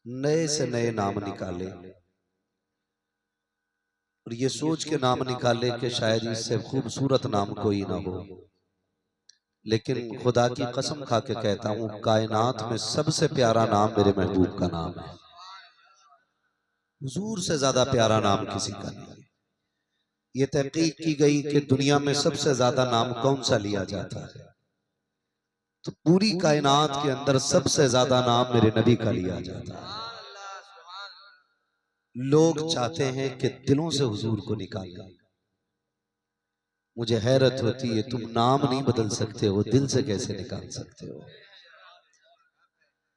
नए से नए नाम निकाले और ये सोच के नाम निकाले कि शायद इससे खूबसूरत नाम कोई ना हो। लेकिन खुदा की कसम खा के कहता हूं, कायनात में सबसे प्यारा नाम मेरे महबूब का नाम है। हुजूर से ज्यादा प्यारा नाम किसी का नहीं है। ये तहकीक की गई कि दुनिया में सबसे ज्यादा नाम कौन सा लिया जाता है, तो पूरी कायनात के अंदर सबसे ज्यादा नाम मेरे नबी का लिया जाता है। लोग चाहते हैं कि दिलों से हुजूर को निकालें। मुझे हैरत होती है, तुम नाम नहीं बदल सकते हो, दिल से कैसे निकाल सकते हो?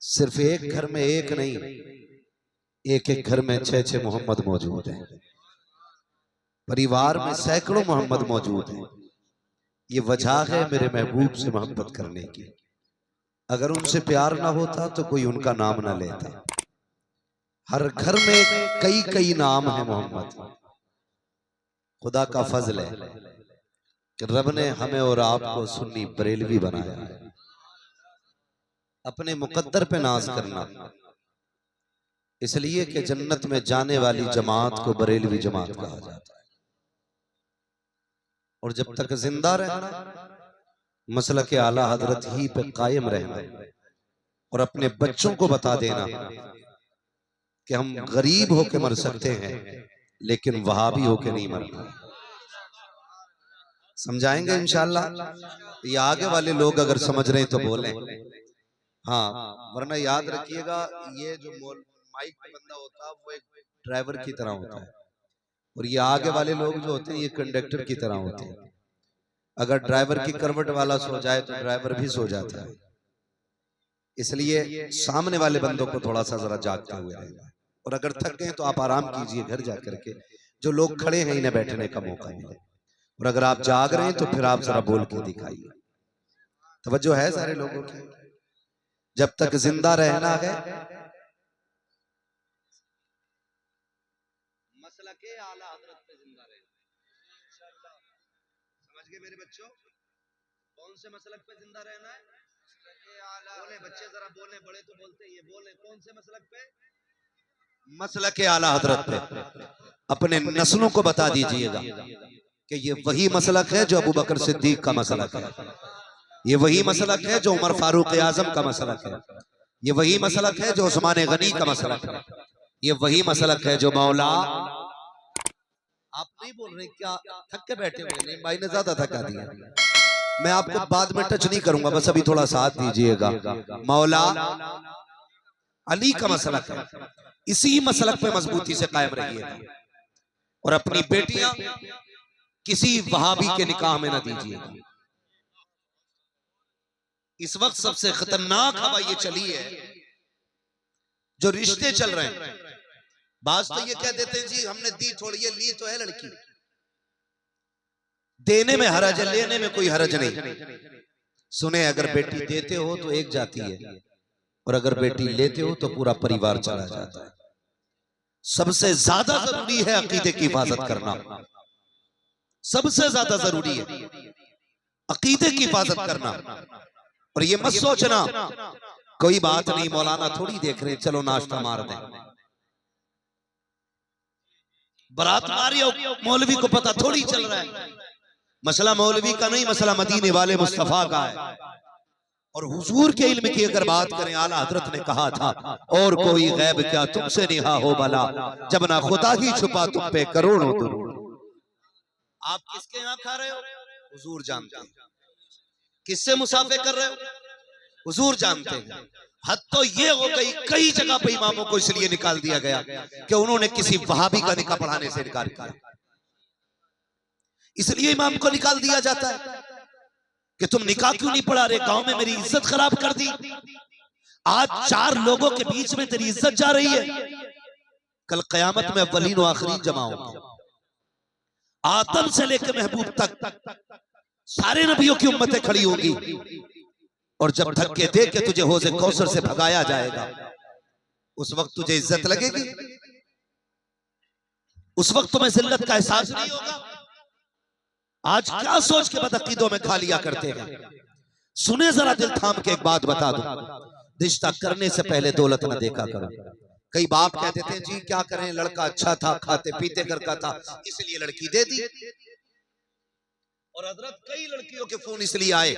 सिर्फ एक घर में एक नहीं, एक एक घर में 6-6 मोहम्मद मौजूद हैं। परिवार में सैकड़ों मोहम्मद मौजूद हैं। ये वजह है मेरे महबूब से मोहब्बत करने की। अगर उनसे प्यार ना होता तो कोई उनका नाम ना लेता। हर घर में कई कई नाम है मोहम्मद। खुदा का फजल है कि रब ने हमें और आपको सुन्नी बरेलवी बनाया है। अपने मुकद्दर पे नाज करना, इसलिए कि जन्नत में जाने वाली जमात को बरेलवी जमात कहा जाता है। और जब तक जिंदा रहना, मसलक आला हजरत ही पे कायम रहना और अपने बच्चों को बता देना कि हम गरीब होके मर सकते हैं लेकिन वहाबी होके नहीं मरना। समझाएंगे इंशाअल्लाह। ये आगे वाले लोग अगर समझ रहे हैं तो बोलें हाँ, वरना याद रखिएगा, ये जो माइक पे बंदा होता है वो एक ड्राइवर की तरह होता है और ये आगे वाले लोग जो होते हैं ये कंडक्टर की तरह होते हैं। अगर ड्राइवर की करवट वाला सो जाए तो ड्राइवर भी सो जाता है। इसलिए सामने वाले बंदों को थोड़ा सा जरा जागते हुए रहेगा। और अगर थक गए तो आप आराम कीजिए घर जाकर के। जो लोग खड़े हैं इन्हें बैठने का मौका मिले। और अगर आप जाग रहे हैं तो फिर आप जरा बोल के दिखाइए। तवज्जो है सारे लोगों की? जब तक जिंदा रहना है, मसला के आला हजरत पे जिंदा रहना। समझ गए मेरे बच्चों? कौन से मसलक पे जिंदा रहना है? बोले बच्चे जरा बोले, बड़े तो बोलते ही, बोले कौन से मसलक पे? मसलक आला हजरत पे। अपने नस्लों को बता दीजिएगा कि ये वही मसलक है जो अबू बकर सिद्दीक का मसलक है। ये वही मसलक है जो उमर फारूक आजम का मसलक है। ये वही मसलक है जो उस्मान गनी का मसलक है। ये वही मसलक है जो मौला। आप नहीं बोल रहे क्या? थक के बैठे हुए? नहीं, भाई ने ज्यादा थका दिया। मैं आपको बाद में टच नहीं करूंगा, बस अभी थोड़ा साथ दीजिएगा। मौला अली का मसलक है। इसी मसलक पे मजबूती से कायम रहिएगा और अपनी बेटियां किसी वहाबी के निकाह में न दीजिएगा। इस वक्त सबसे खतरनाक हवा ये चली है, जो रिश्ते चल रहे हैं। बाज तो ये कह देते हैं जी हमने दी थोड़ी, ये ली तो है लड़की। देने में हरज है, लेने में कोई हरज नहीं। सुने, अगर बेटी देते हो तो एक जाती है और अगर बेटी लेते हो तो पूरा परिवार चला जाता है। सबसे ज्यादा जरूरी है अकीदे की हिफाजत करना। सबसे ज्यादा जरूरी है अकीदे की हिफाजत करना। और ये मत सोचना कोई बात नहीं, मौलाना थोड़ी देख रहे, चलो नाश्ता मार दें। बारात मारी और मौलवी को पता थोड़ी चल रहा है। मसला मौलवी का नहीं, मसला मदीने वाले मुस्तफा का है। और हुजूर के इल्म की अगर बात करें, आला हजरत ने कहा था और कोई गैब क्या तुमसे निहा हो भला, जब ना खुदा ही छुपा तुम पे करोड़ों दुरूद। आप किसके यहाँ खा रहे हो? हुजूर जानते हैं। किससे मुसाफे कर रहे हो? हुजूर जानते हैं। हद तो ये हो गई, कई जगह पे इमामों को इसलिए निकाल दिया गया कि उन्होंने किसी वहाबी का निकाह पढ़ाने से इनकार किया। इसलिए इमाम को निकाल दिया जाता है कि तुम निकाह क्यों नहीं पढ़ा रहे, गांव में मेरी इज्जत खराब कर दी। आज 4 लोगों के बीच में तेरी इज्जत जा रही है, कल कयामत में अव्वलीन और आखिरीन जमा होंगे। आदम से लेकर महबूब तक सारे नबियों की उम्मतें खड़ी होंगी। और जब धक्के दे के तुझे हौज़े कौसर से भगाया जाएगा, उस वक्त तुझे इज्जत लगेगी? उस वक्त तुम्हें जिल्लत का एहसास नहीं होगा? आज क्या सोच के बदअकीदों में खा लिया करते हैं। सुने जरा दिल थाम के एक बात बता दूं, रिश्ता करने से पहले दौलत न देखा करो। कई बाप कहते थे जी क्या करें, लड़का अच्छा था, खाते पीते घर का था, इसलिए लड़की दे दी। और हजरत कई लड़कियों के फोन इसलिए आए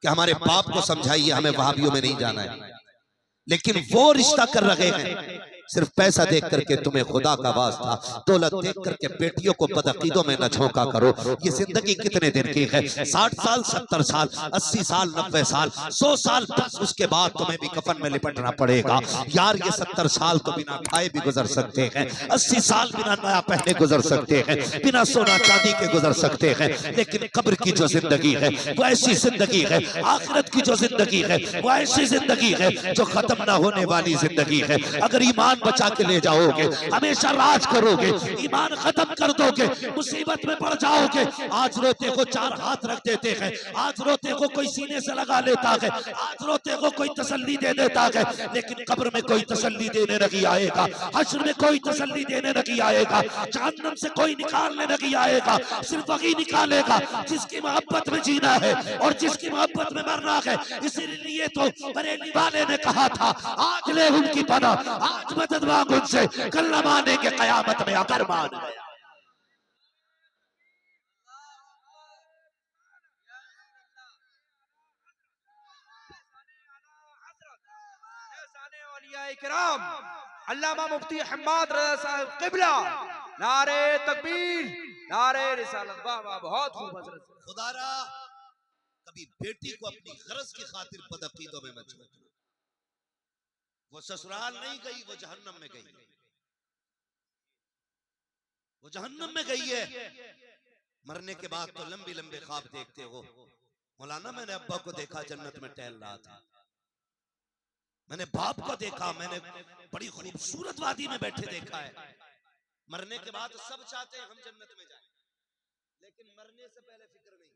कि हमारे बाप को समझाइए हमें वहाबियों में नहीं जाना है, लेकिन वो रिश्ता कर रहे हैं सिर्फ पैसा देख करके। तुम्हें खुदा का वास्ता दौलत देख करके बेटियों को बदअकीदों में न झोंका करो। ये जिंदगी कितने दिन की है? 60 साल, 70 साल, 80 साल, 90 साल, 100 साल, बस उसके बाद तुम्हें भी कफन में लिपटना पड़ेगा यार। ये 70 साल तो बिना खाए भी गुजर सकते हैं, 80 साल बिना नया पहने गुजर सकते हैं, बिना सोना चांदी के गुजर सकते हैं, लेकिन कब्र की जो जिंदगी है वो ऐसी जिंदगी है, आखिरत की जो जिंदगी है वो ऐसी जिंदगी है जो खत्म ना होने वाली जिंदगी है। अगर ईमान बचा के ले जाओगे, हमेशा राज करोगे, ईमान खत्म कर दोगे, मुसीबत में पड़ जाओगे। आज रोते को 4 हाथ रख देते हैं, आज रोते को कोई सीने से लगा लेता है, आज रोते को कोई तसल्ली दे देता है, लेकिन कब्र में कोई तसल्ली देने नहीं आएगा, हश्र में कोई तसल्ली देने नहीं आएगा, जहन्नम से कोई निकालने नहीं आएगा। सिर्फ वही निकालेगा जिसकी मोहब्बत में जीना है और जिसकी मोहब्बत में मरना है। इसीलिए तो बरेली वाले ने कहा था आज ले उनकी पनाह, आज मदद मांग उनसे, कल न मानेंगे कयामत में अगर मान गया। अल्लामा मुफ्ती हम्माद रज़ा साहब क़िबला, नारे तकबीर, नारे रिसालत। वाह वाह, बहुत खूब हज़रत। खुदारा कभी बेटी को अपनी गरज की खातिर बदअकीदों में मत छोड़ना। वो ससुराल नहीं गई, वो जहन्नम में गई, वो जहन्नम में गई है। मरने के बाद तो लंबी लंबे ख्वाब देखते हो। मौलाना मैंने अब्बा को देखा जन्नत में टहल रहा था, मैंने बाप को देखा, मैंने बड़ी खूबसूरत वादी में बैठे देखा है। मरने के बाद सब चाहते हैं हम जन्नत में जाएं, लेकिन मरने से पहले फिक्र नहीं,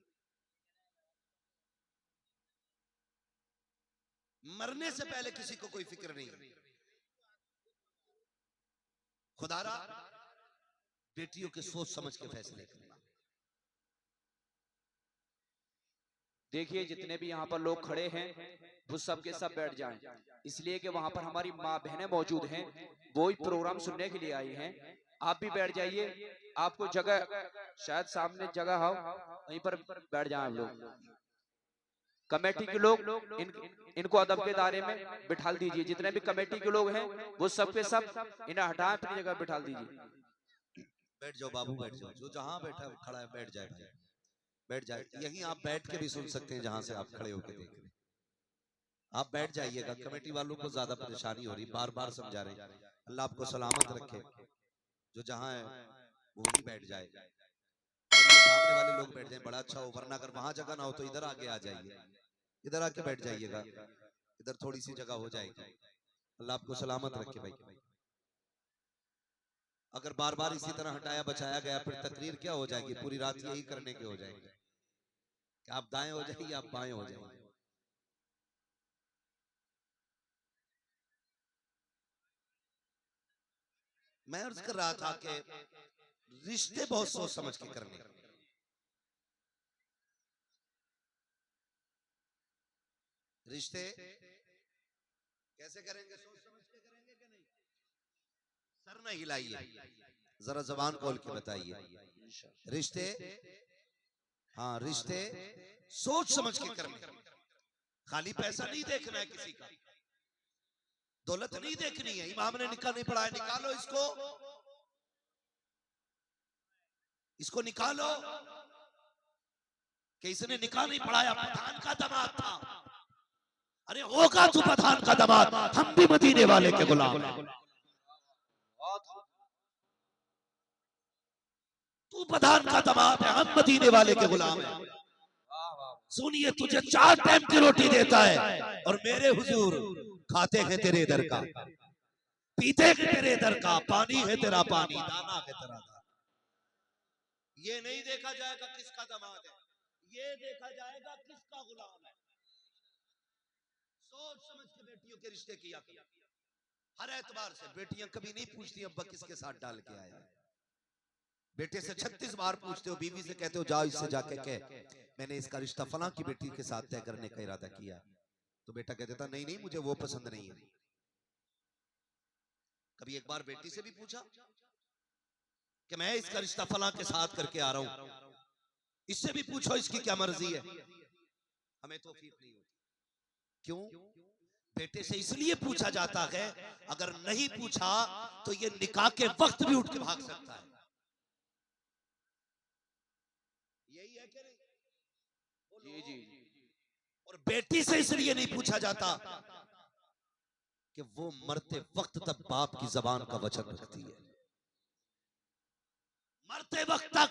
मरने से पहले किसी को कोई फिक्र नहीं। खुदारा बेटियों के सोच समझ के फैसले करना। देखिए जितने भी यहाँ पर लोग खड़े हैं वो सब के सब बैठ जाएं, इसलिए कि वहाँ पर हमारी माँ बहनें मौजूद हैं, वो ही प्रोग्राम सुनने के लिए आई हैं। आप भी बैठ जाइए, आपको जगह शायद सामने जगह हो, वहीं पर बैठ जाएं आप लोग। कमेटी के लोग इनको अदब के दायरे में बिठा दीजिए। जितने भी कमेटी के लोग हैं वो सब के सब इन्हें हटाएं, अपनी जगह बिठा दीजिए। बैठ जाओ बाबू, बैठ जाओ, जो जहां बैठा खड़ा है बैठ जाए भाई, बैठ जाए। यहीं आप बैठ के भी सुन सकते हैं जहां से आप खड़े होकर देख रहे हैं। आप बैठ जाइएगा, कमेटी वालों को ज्यादा परेशानी हो रही, बार बार समझा रहे हैं। अल्लाह आपको सलामत रखे, जो जहां है वो वहीं बैठ जाए, सामने वाले लोग बैठ जाए बड़ा अच्छा हो, वरना अगर वहां जगह ना हो तो इधर आगे आ जाइए, इधर आके बैठ जाइएगा, इधर थोड़ी सी जगह हो जाएगी। अल्लाह आपको सलामत रखे भाई। अगर बार बार इसी तरह हटाया बचाया गया फिर तकरीर क्या हो जाएगी, पूरी रात यही करने के हो जाएंगे कि आप दाएं हो जाइए आप बाएं हो जाएंगे। मैं अर्ज कर रहा था कि रिश्ते बहुत सोच समझ के करने, रिश्ते कैसे करेंगे, सोच समझ के करेंगे कि नहीं? सर न हिलाइए, जरा जबान खोल के बताइए। रिश्ते, हाँ रिश्ते सोच समझ के करने, खाली पैसा नहीं देखना है किसी का, दौलत नहीं देखनी है। इमाम ने निकाह नहीं पढ़ाया, निकालो इसको, इसको निकालो कि इसने निकाह नहीं पढ़ाया, प्रधान का दामाद था। अरे होगा तू प्रधान का दामाद, हम भी मदीने वाले के गुलाम हैं। तू प्रधान का दामाद है, हम मदीने वाले के गुलाम हैं। सुनिए तुझे 4 टाइम की रोटी देता है और मेरे हुजूर खाते हैं तेरे दर का, पीते हैं तेरे दर का, पानी है तेरा पानी, दाना है तेरा दाना। ये नहीं देखा जाएगा किसका दामाद है, ये देखा जाएगा किसका गुलाम है। सोच समझ के बेटियों के रिश्ते किया करो। हर एतबार से बेटियां कभी नहीं पूछती अब्बा किसके साथ डाल के आए, बेटे से 36 बार पूछते हो, बीवी से कहते हो जाओ इससे जाके कह मैंने इसका रिश्ता फलां की बेटी के साथ तय करने का इरादा किया, तो बेटा कह देता नहीं नहीं मुझे वो पसंद नहीं है। कभी एक बार बेटी से भी पूछा कि मैं इसका रिश्ता फलां के साथ करके आ रहा हूं, इससे भी पूछो इसकी क्या मर्जी है? हमें तौफीक नहीं होती। क्यों? बेटे से इसलिए पूछा जाता है, अगर नहीं पूछा तो ये निकाह के वक्त भी उठ के भाग सकता है। यही है कि नहीं? जी। और बेटी से इसलिए नहीं पूछा जाता कि वो मरते वक्त तक बाप की जबान का वचन रखती है। मरते वक्त तक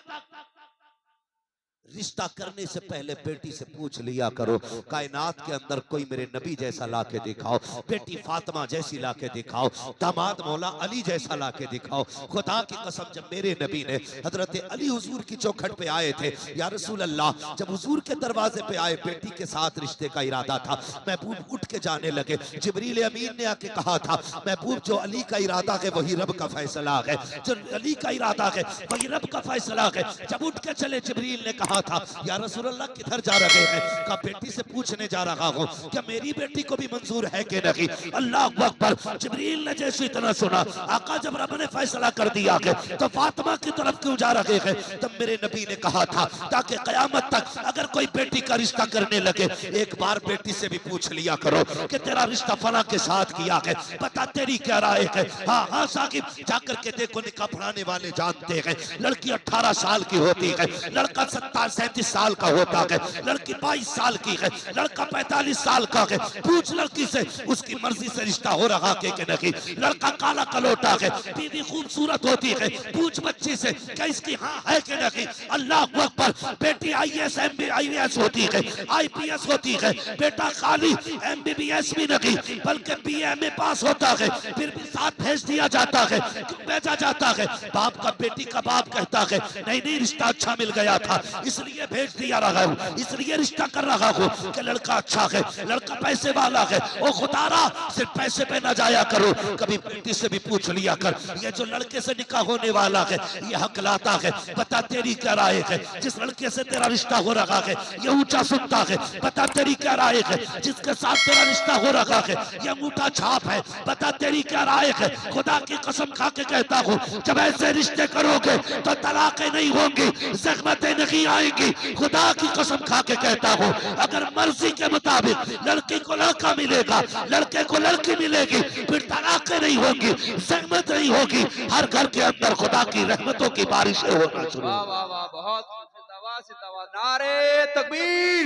रिश्ता करने से पहले बेटी से पूछ लिया करो, कायनात के अंदर कोई मेरे नबी जैसा लाके दिखाओ, बेटी फातिमा जैसी लाके दिखाओ, दामाद मौला अली जैसा लाके दिखाओ। खुदा की कसम, जब मेरे नबी ने हजरत अली हुजूर की चौखट पे आए थे, या रसूल अल्लाह, जब हुजूर के दरवाजे पे आए, बेटी के साथ रिश्ते का इरादा था, महबूब उठ के जाने लगे। जिब्रील अमीन ने आके कहा था, महबूब जो अली का इरादा है वही रब का फैसला है, जो अली का इरादा है वही रब का फैसला है। जब उठ के चले, जिब्रील ने कहा था, या रसूल अल्लाह किधर जा रहे हैं? कहा बेटी से पूछने जा रहा हूं, क्या मेरी बेटी को भी मंजूर है कि नहीं? अल्लाह अकबर। जिब्रील ने जैसे इतना सुना, आका जब रब ने फैसला कर दिया कि तो फातिमा की तरफ क्यों जा रहे हैं, तब मेरे नबी ने कहा था, ताकि कयामत तक अगर कोई बेटी का रिश्ता करने लगे, एक बार बेटी से भी पूछ लिया करो कि तेरा रिश्ता फला के साथ किया है, बता तेरी क्या राय है? हाँ हाँ साकिब, जाकर के देखो, निकाह पढ़ाने वाले जानते हैं, लड़की 18 साल की होती है, लड़का 37 साल का होता है, लड़की 22 साल की है, लड़का 45 साल का है। पूछ लड़की से, उसकी मर्जी से रिश्ता हो रहा है कि नहीं? लड़का काला कलोटा है, बीवी खूबसूरत होती है, पूछ बच्ची से क्या इसकी हाँ है कि नहीं? अल्लाह अकबर। बेटी IAS MBIS होती है, IPS होती है, बेटा खाली MBBS भी नहीं बल्कि BA पास होता है, फिर भी साथ भेज दिया जाता है। क्यों भेजा जाता है? बाप का बेटी का बाप कहता है, नहीं नहीं रिश्ता अच्छा मिल गया था इसलिए भेज दिया रहा हूँ, इसलिए रिश्ता कर रहा हूँ कि लड़का अच्छा है, लड़का पैसे वाला है। ओ खुदारा, सिर्फ पैसे पे ना जाया करो, कभी बेटी से भी पूछ लिया कर, ये जो लड़के से निकाह होने वाला है ये हकलाता है, बता तेरी क्या राय है? जिस लड़के से तेरा रिश्ता हो रहा है ये ऊंचा सुनता है, बता तेरी क्या राय है? जिसके साथ तेरा रिश्ता हो रहा है ये अंगूठा छाप है, बता तेरी क्या राय है? खुदा की कसम खा के कहता हूँ, जब ऐसे रिश्ते करोगे तो तलाकें नहीं होंगी, ज़हमतें नहीं आएंगी। खुदा की कसम खा के कहता हूँ, अगर मर्जी के मुताबिक लड़की को लड़का मिलेगा, लड़के को लड़की मिलेगी, फिर तलाकें नहीं होंगी, ज़हमत नहीं होगी, हर घर के अंदर खुदा की रहमतों की बारिशें होना शुरू। वाह वाह वाह, बहुत जिंदाबाद जिंदाबाद। नारे तकबीर,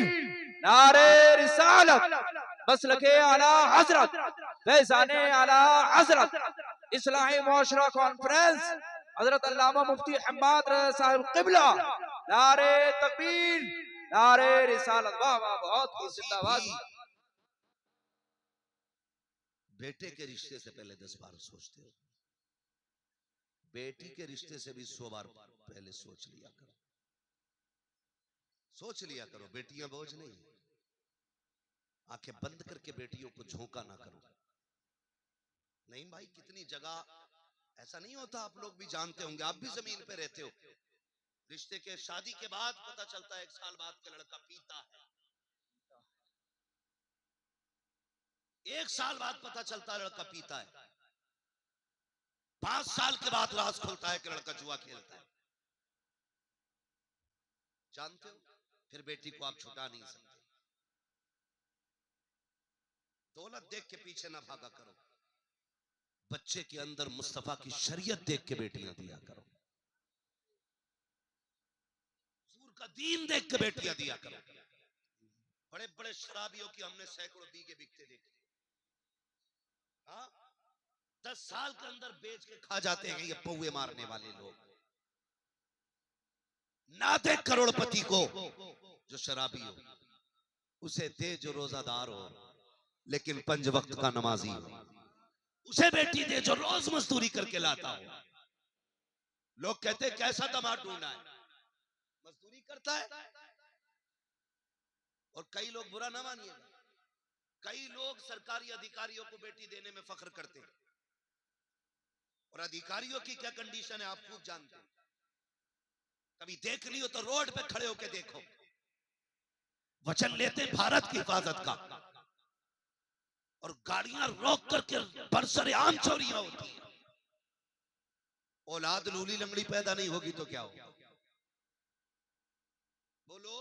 नारे रिसालत, मसलके आला हजरत, फैजाने आला हजरत, इस्लाही मुआशरा कॉन्फ्रेंस, हजरत अल्लामा मुफ्ती हम्माद रज़ा साहिब किबला। नारे तकबीर, नारे रिसालत। वाह वाह, बहुत खूब, जिंदाबाद। बेटे के रिश्ते से पहले 10 बार सोचते हो, बेटी के रिश्ते से भी 100 बार पहले सोच लिया करो, सोच लिया करो। बेटियां बोझ नहीं, आंखें बंद करके बेटियों को झोंका ना करो। नहीं भाई, कितनी जगह ऐसा नहीं होता, आप लोग भी जानते होंगे, आप भी जमीन पे रहते हो, रिश्ते के शादी के बाद पता चलता है 1 साल बाद के लड़का पीता है, 1 साल बाद पता चलता है लड़का पीता है, 5 साल के बाद राज खुलता है कि लड़का जुआ खेलता है। जानते हो, फिर बेटी को आप छुटा नहीं सकते। दौलत देख के पीछे ना भागा करो, बच्चे के अंदर मुस्तफा की शरीयत देख के बेटियां दिया करो, हुजूर का दीन देख के बेटियां दिया करो। बड़े बड़े शराबियों की हमने सैकड़ों बीघे बिकते देखे, 10 साल के अंदर बेच के खा जाते हैं ये पौवे मारने वाले लोग। ना दे करोड़पति को जो शराबी हो, उसे दे जो रोजादार हो लेकिन 5 वक्त का नमाजी हो। उसे बेटी दे जो रोज मजदूरी करके लाता हो। लोग कहते कैसा दामाद ढूंढना है, मजदूरी करता है। और कई लोग, बुरा ना मानिएगा, कई लोग सरकारी अधिकारियों को बेटी देने में फख्र करते हैं, और अधिकारियों की क्या कंडीशन है आप खूब जानते हैं। कभी देख लियो तो रोड पे खड़े होके देखो, वचन लेते भारत की हिफाजत का, और गाड़ियां रोक करके बरसरे आम चोरियां होती हैं। औलाद लूली लंगड़ी पैदा नहीं होगी तो क्या होगा? बोलो।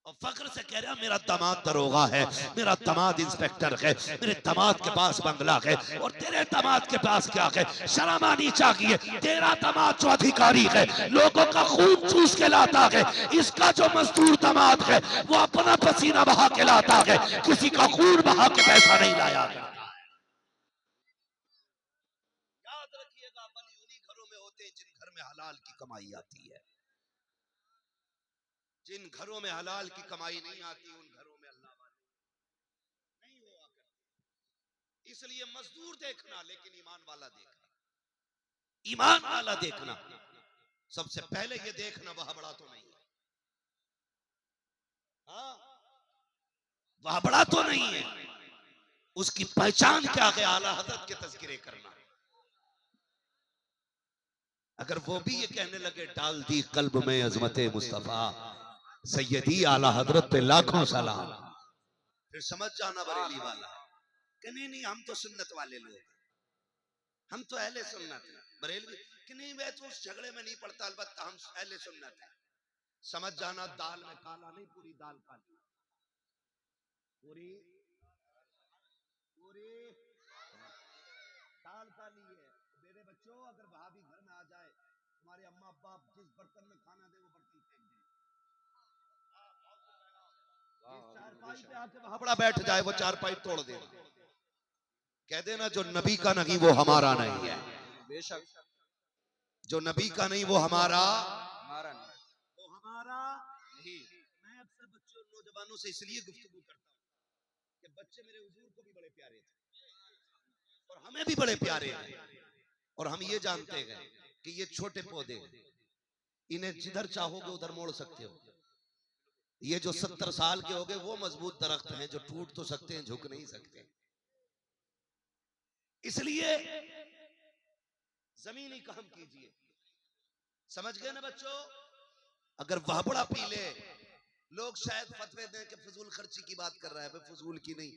और फख्र से कह रहा मेरा दामाद दरोगा है, मेरा दामाद इंस्पेक्टर है, मेरे दामाद के पास बंगला है, और तेरे दामाद के पास क्या है? शर्म आनी चाहिए। तेरा दामाद जो अधिकारी है, लोगों का खून चूस के लाता है, इसका जो मजदूर दामाद है वो अपना पसीना बहा के लाता है, किसी का खून बहा के पैसा नहीं लाया करता है। याद रखिएगा, वली उन्हीं घरों में होते हैं जिन घर में हलाल की कमाई आती है। जिन घरों में हलाल की कमाई नहीं आती, उन घरों में अल्लाह वाले नहीं हुआ करते। इसलिए मजदूर देखना, लेकिन ईमान वाला देखना। ईमान वाला देखना। सबसे पहले ये देखना वह बड़ा तो नहीं है। हाँ, वह बड़ा तो नहीं है, उसकी पहचान क्या है? आला हजरत के तज़किरे करना। अगर वो भी ये कहने लगे डाल दी कल्ब में अजमते मुस्तफा, सैयदी आला हजरत पे लाखों सलाम, फिर समझ जाना बरेली वाला कि नहीं नहीं हम तो सुन्नत वाले लोग, हम तो अहले सुन्नत है। बरेलवी कि नहीं मैं तो उस झगड़े में नहीं पड़ता, अलबत्ता हम अहले सुन्नत है। समझ जाना, दाल में काला नहीं, पूरी दाल काली, पूरी पूरी दाल काली है। मेरे बच्चों, अगर भाभी घर में आ जाए, तुम्हारे अम्मा अब्बा जिस बर्तन में खाना दे वो बर्तन फेंक दे। चारपाई पे आके वहां बड़ा बैठ जाए, वो चारपाई तोड़ दे। कह देना जो नबी का नहीं वो हमारा नहीं है। बेशक। जो नबी का नहीं वो हमारा नहीं। वो हमारा नहीं। मैं अक्सर बच्चों नौजवानों से इसलिए गुफ्तगू करता हूँ कि बच्चे मेरे हुजूर को भी बड़े प्यारे थे और हमें भी बड़े प्यारे हैं, और हम ये जानते हैं कि ये छोटे पौधे, इन्हें जिधर चाहोगे उधर मोड़ सकते हो। ये जो 70 साल के हो गए वो मजबूत दरख्त हैं जो टूट तो सकते हैं, झुक नहीं सकते। इसलिए जमीनी काम कीजिए। समझ गए ना बच्चों? अगर वह बड़ा पी ले, लोग शायद फतवे दें कि फजूल खर्ची की बात कर रहा है, फजूल की नहीं।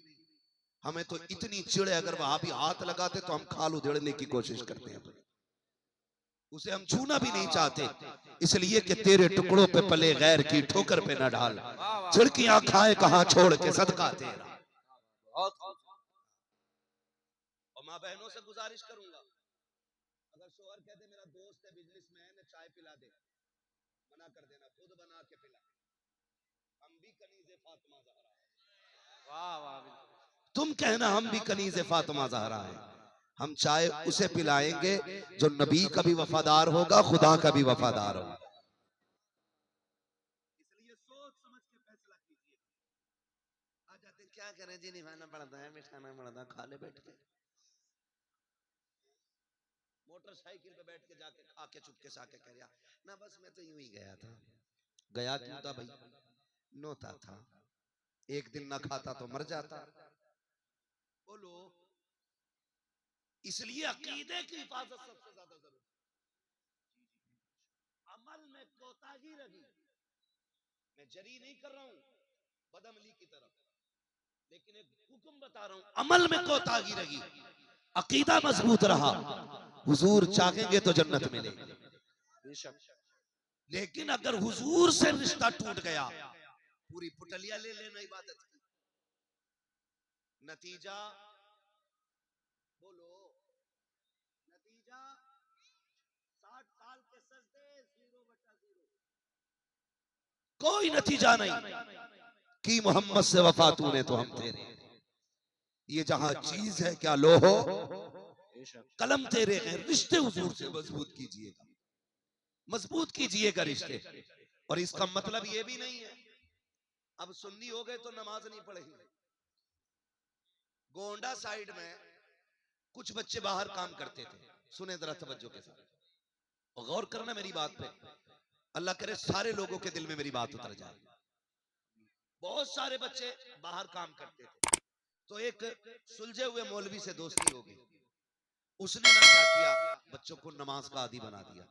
हमें तो इतनी चिड़े, अगर वहां भी हाथ लगाते तो हम खाल उधेड़ने की कोशिश करते हैं, उसे हम छूना भी नहीं चाहते, इसलिए कि तेरे टुकड़ों पे पले गैर की ठोकर पे न डाल, झिड़कियां खाए कहां छोड़ के सदका तेरा। और माँ बहनों से गुजारिश करूंगा, अगर शोहर कहते मेरा दोस्त है बिजनेसमैन है, चाय पिला दे, मना कर देना, खुद बना के पिला। हम भी कनीज़े फातिमा ज़हरा है। वाह वाह। तुम कहना हम भी कनीज़े फातिमा ज़हरा है। हम चाय उसे पिलाएंगे जो नबी का भी वफादार होगा, खुदा का भी वफादार होगा। इसलिए सोच समझ के फैसला कीजिए। आ जाते क्या करें जी, निभाना पड़ता है, मिठाना पड़ता है, खा ले बैठ के। मोटरसाइकिल पे बैठ के जाके खा के चुपके से आके कह रहा ना, बस मैं तो यूं ही गया था। गया क्यों था भाई? नोता था, एक दिन ना खाता तो मर जाता। बोलो। इसलिए अकीदे की हिफाजत सबसे ज्यादा जरूरी। अमल में कोताही रही, मैं जरी नहीं कर रहा हूं बदअमली की तरफ, लेकिन एक हुक्म बता रहा हूं, अमल में कोताही रही, अकीदा मजबूत रहा, हुजूर चाहेंगे तो जन्नत मिलेगी। लेकिन अगर हुजूर से रिश्ता टूट गया, पूरी पुटलिया ले लेना इबादत की। नतीजा बोलो, नतीजा 60 साल के सजदे 0/0, कोई नतीजा नहीं कि मोहम्मद से वफा तूने तो हम तेरे। ये जहां चीज है क्या लो हो, कलम तेरे हैं। रिश्ते हुजूर से मजबूत कीजिएगा, मजबूत कीजिएगा रिश्ते। और इसका मतलब ये भी नहीं है अब सुन्नी हो गए तो नमाज नहीं पढ़ेंगे। गोंडा साइड में कुछ बच्चे बाहर काम करते थे, सुने जरा तवज्जो के साथ और गौर करना मेरी बात पे। अल्लाह करे सारे लोगों के दिल में मेरी बात उतर जाए। बहुत सारे बच्चे बाहर काम करते थे, तो एक सुलझे हुए मौलवी से दोस्ती हो गई। उसने ना क्या किया, बच्चों को नमाज का आदी बना दिया।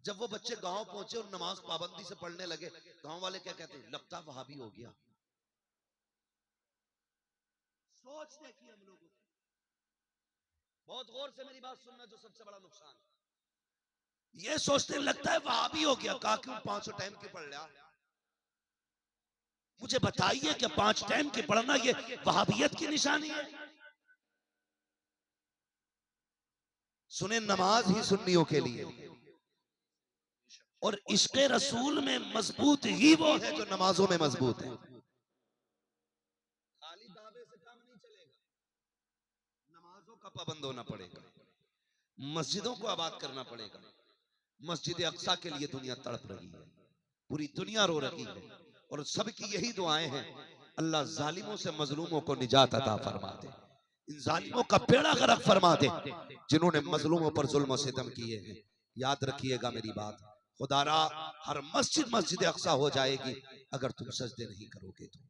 जब वो बच्चे गांव पहुंचे और नमाज पाबंदी से पढ़ने लगे, गांव वाले क्या कहते हैं, लगता वहाबी हो गया। सोच देखिए हम लोगों, बहुत गौर से मेरी बात सुनना, जो सबसे बड़ा नुकसान है। ये सोचते लगता है वहाबी हो गया, कहा क्यों 500 टाइम की पढ़ लिया। मुझे बताइए कि 5 टाइम की पढ़ना ये वहाबियत की निशानी है? सुने, नमाज ही सुन्नियों के लिए, और इश्क़े रसूल में मजबूत ही वो है जो नमाजों में मजबूत है। खाली दावे से काम नहीं चलेगा, नमाजों का पाबंद होना पड़ेगा, मस्जिदों को आबाद करना पड़ेगा। मस्जिद अक्सा के लिए दुनिया तड़प रही है, पूरी दुनिया रो रही है, और सबकी यही दुआएं हैं, अल्लाह जालिमों से मजलूमों को निजात अता फरमा दे, इन जालिमों का बेड़ा गर्क फरमा दे जिन्होंने मजलूमों पर जुल्म और सितम किए हैं। याद रखिएगा मेरी बात, खुदारा हर मस्जिद मस्जिद अक्सा हो जाएगी अगर तुम सजदे नहीं करोगे तो।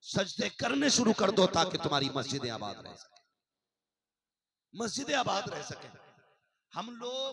सजदे करने शुरू कर दो ताकि तुम्हारी मस्जिदें आबाद रह सके, मस्जिदें आबाद रह सके। हम लोग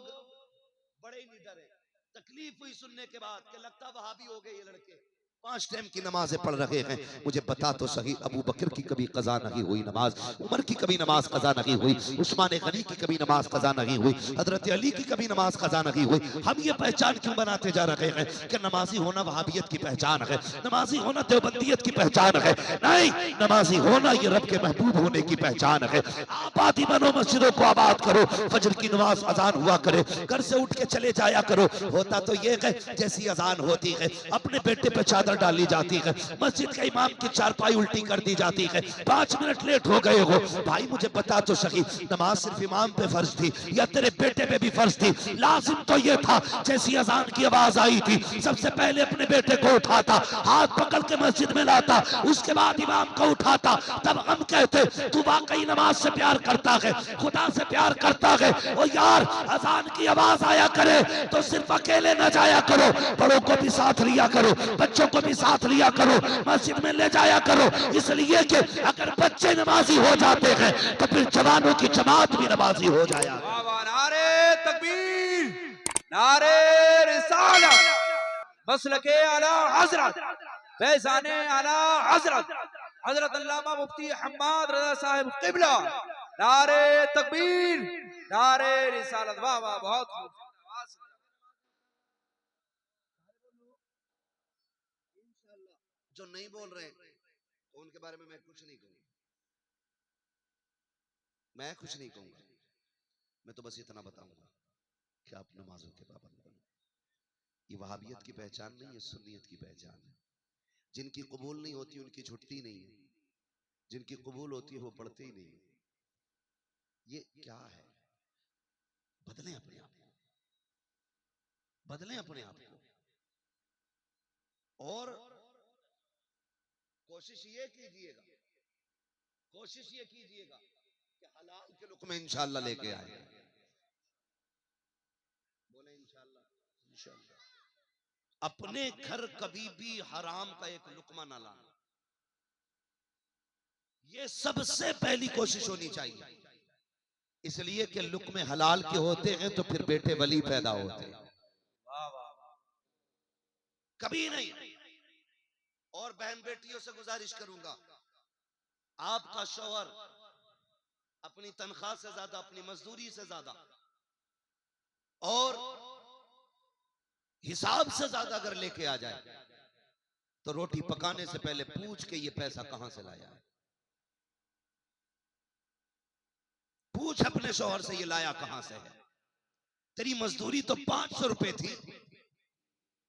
बड़े ही निडर हैं। तकलीफ हुई सुनने के बाद कि लगता वहाबी हो गए ये लड़के, 5 टाइम की नमाजें पढ़ रहे हैं। मुझे बता तो सही, अबू बकर की कभी कजा नहीं हुई नमाज, उमर की कभी नमाज कजा नहीं हुई, उस्मान गनी की कभी नमाज कजा नहीं हुई, हजरत अली की कभी नमाज कजा नहीं हुई। हम ये पहचान क्यों बनाते जा रहे हैं कि नमाजी होना वहाबियत की पहचान है, नमाजी होना देवबंदियत की पहचान है? नहीं, नमाजी होना ये रब के महबूब होने की पहचान है। आबादी बनो, मस्जिदों को आबाद करो, फजर की नमाज अजान हुआ करे, घर से उठ के चले जाया करो। होता तो ये है जैसी अजान होती है अपने बेटे पे चादर डाली जाती है, मस्जिद के इमाम की चारपाई उल्टी कर दी जाती है, 5 मिनट लेट हो गए हो। भाई मुझे बता तो सही, नमाज सिर्फ इमाम पे फर्ज थी या तेरे बेटे पे भी फर्ज थी? लाजिम तो ये था जैसी अजान की आवाज आई थी सबसे पहले अपने बेटे को उठाता, हाथ पकड़ के मस्जिद में लाता, उसके बाद इमाम को उठाता। तब हम कहते तू वाकई नमाज से प्यार करता है, खुदा से प्यार करता है। ओ यार, अजान की आवाज आया करे तो सिर्फ अकेले न जाया करो, बड़ों को भी साथ लिया करो, बच्चों को भी साथ लिया करो, मस्जिद में ले जाया करो। इसलिए कि अगर बच्चे नमाजी हो जाते हैं तो फिर जवानों की जमात भी नमाजी हो जाया। नारे तकबीर, नारे रिसालत, मसलके आला हजरत, फैज़ाने आला हजरत, हजरत अल्लामा मुफ्ती हम्माद रज़ा साहिब क़िबला। नारे तकबीर, नारे रिसालत। वाह वाह, बहुत खूब। जो नहीं बोल रहे तो उनके बारे में मैं कुछ नहीं कहूंगा, मैं कुछ नहीं कहूंगा। मैं तो बस इतना बताऊंगा कि आप नमाजों के पाबंद बनो। ये वहाबियत की पहचान नहीं है, सुन्नियत की पहचान है। जिनकी कबूल नहीं होती उनकी छुट्टी नहीं है, जिनकी कबूल होती है वो पढ़ते ही नहीं। ये क्या है? बदलें अपने आप को, बदलें अपने आप को, और कोशिश ये कीजिएगा, कोशिश ये कीजिएगा कि हलाल के लुक़्मे इंशाअल्लाह लेके आए। बोले इंशाअल्लाह, इंशाअल्लाह। अपने घर कभी भी हराम का एक लुक़मा ना लाना, ये सबसे पहली कोशिश होनी चाहिए। इसलिए कि लुक़मे हलाल के होते हैं तो फिर बेटे वली पैदा होते हैं। कभी नहीं। और बहन बेटियों से गुजारिश करूंगा, आपका शौहर अपनी तनख्वाह से ज्यादा, अपनी मजदूरी से ज्यादा और हिसाब से ज्यादा अगर लेके आ जाए तो रोटी पकाने से पहले पूछ के ये पैसा कहां से लाया है। पूछ अपने शौहर से ये लाया कहां से है। तेरी मजदूरी तो 500 रुपए थी,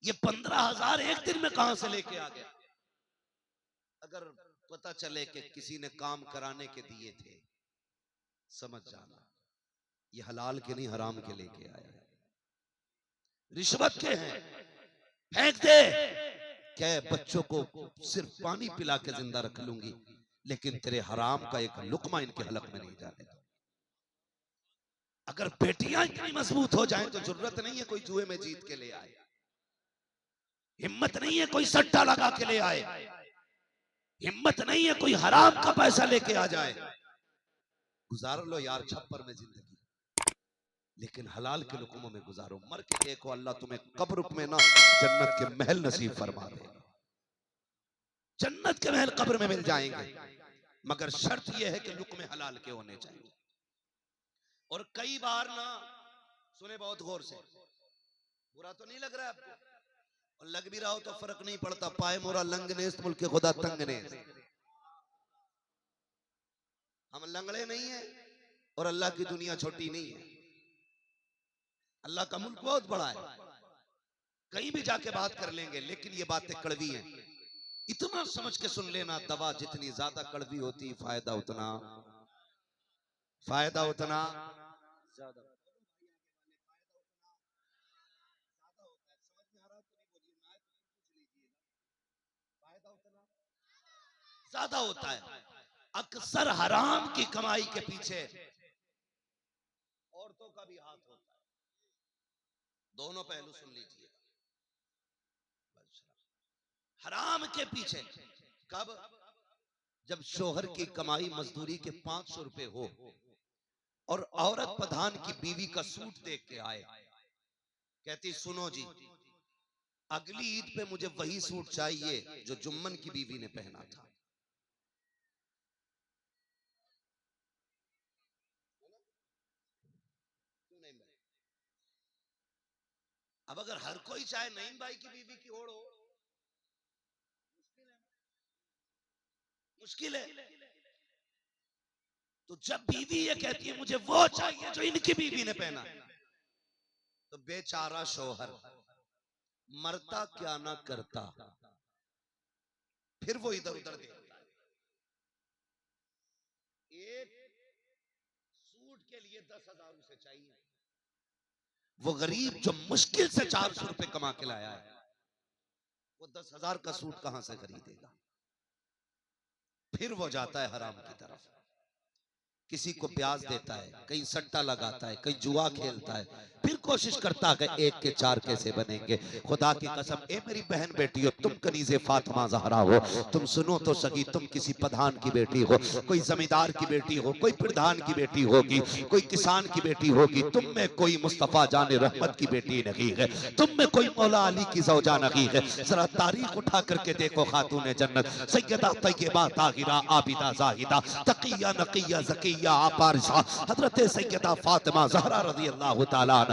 ये 15,000 एक दिन में कहां से लेके आ गया। अगर पता चले कि किसी ने काम कराने के दिए थे, समझ जाना ये हलाल के नहीं हराम के लेके आया है, रिश्वत के हैं। फेंक दे। क्या बच्चों को सिर्फ पानी पिला के जिंदा रख लूंगी, लेकिन तेरे हराम का एक लुकमा इनके हलक में नहीं जाने दो। अगर बेटियां इतनी मजबूत हो जाएं तो जरूरत नहीं है कोई जुए में जीत के ले आए, हिम्मत नहीं है कोई सट्टा लगा के ले आए, हिम्मत नहीं है कोई हराम का पैसा लेके आ जाए। गुजार लो यार छप्पर में जिंदगी, लेकिन हलाल के लुकमों में गुजारो। मर के देखो, अल्लाह तुम्हें कब्र में ना जन्नत के महल नसीब फरमा देगा। जन्नत के महल कब्र में मिल जाएंगे, मगर शर्त यह है कि लुकमे हलाल के होने चाहिए। और कई बार ना, सुने बहुत गौर से, बुरा तो नहीं लग रहा है आपको, और लग भी रहा हो तो फर्क नहीं पड़ता, पाए मोरा लंगने मुल्क खुदा तंगने। हम लंगड़े नहीं है और अल्लाह की दुनिया छोटी नहीं है। अल्लाह का मुल्क बहुत बड़ा है, कहीं भी जाके बात कर लेंगे, लेकिन ये बातें कड़वी हैं। इतना समझ के सुन लेना, दवा जितनी ज्यादा कड़वी होती फायदा उतना ज्यादा। ज्यादा होता है। अक्सर हराम की कमाई के पीछे औरतों का भी हाथ होता है। दोनों पहलू सुन लीजिए। हराम के पीछे कब? जब शोहर की कमाई मजदूरी के 500 रुपए हो और औरत प्रधान की बीवी का सूट देख के आए, कहती सुनो जी, अगली ईद पे मुझे वही सूट चाहिए जो जुम्मन की बीवी ने पहना था। अब अगर हर कोई चाहे नईम भाई की बीवी की ओढ़ हो, मुश्किल है। तो जब बीवी ये कहती है मुझे वो चाहिए जो इनकी बीवी ने पहना, तो बेचारा शौहर मरता क्या ना करता, फिर वो इधर उधर देखता है। एक सूट के लिए 10,000 उसे चाहिए, वो गरीब जो मुश्किल से 400 रुपए कमा के लाया है, वो 10,000 का सूट कहां से खरीदेगा? फिर वो जाता है हराम की तरफ, किसी को ब्याज देता है, कहीं सट्टा लगाता है, कहीं जुआ खेलता है, फिर कोशिश करता है कि 1 के 4 कैसे बनेंगे। खुदा की कसम, ए मेरी बहन बेटी हो, तुम कनीज़े फातिमा ज़हरा हो, तुम सुनो तो सही, तुम किसी प्रधान की बेटी हो, कोई जमींदार की बेटी हो, कोई प्रधान की बेटी होगी, कोई किसान की बेटी होगी, तुम में कोई मुस्तफा जाने रहमत की बेटी नहीं है, तुम में कोई मौला अली की ज़ौजा नहीं है। जरा तारीख उठा करके देखो, खातून जन्नत सैयदा तय्यबा ताहिरा आबिदा जाहिदा तकिया नकिया ज़किया आपारिसा हजरत सैयदा फातिमा ज़हरा रज़ी अल्लाह तआला अन्हा।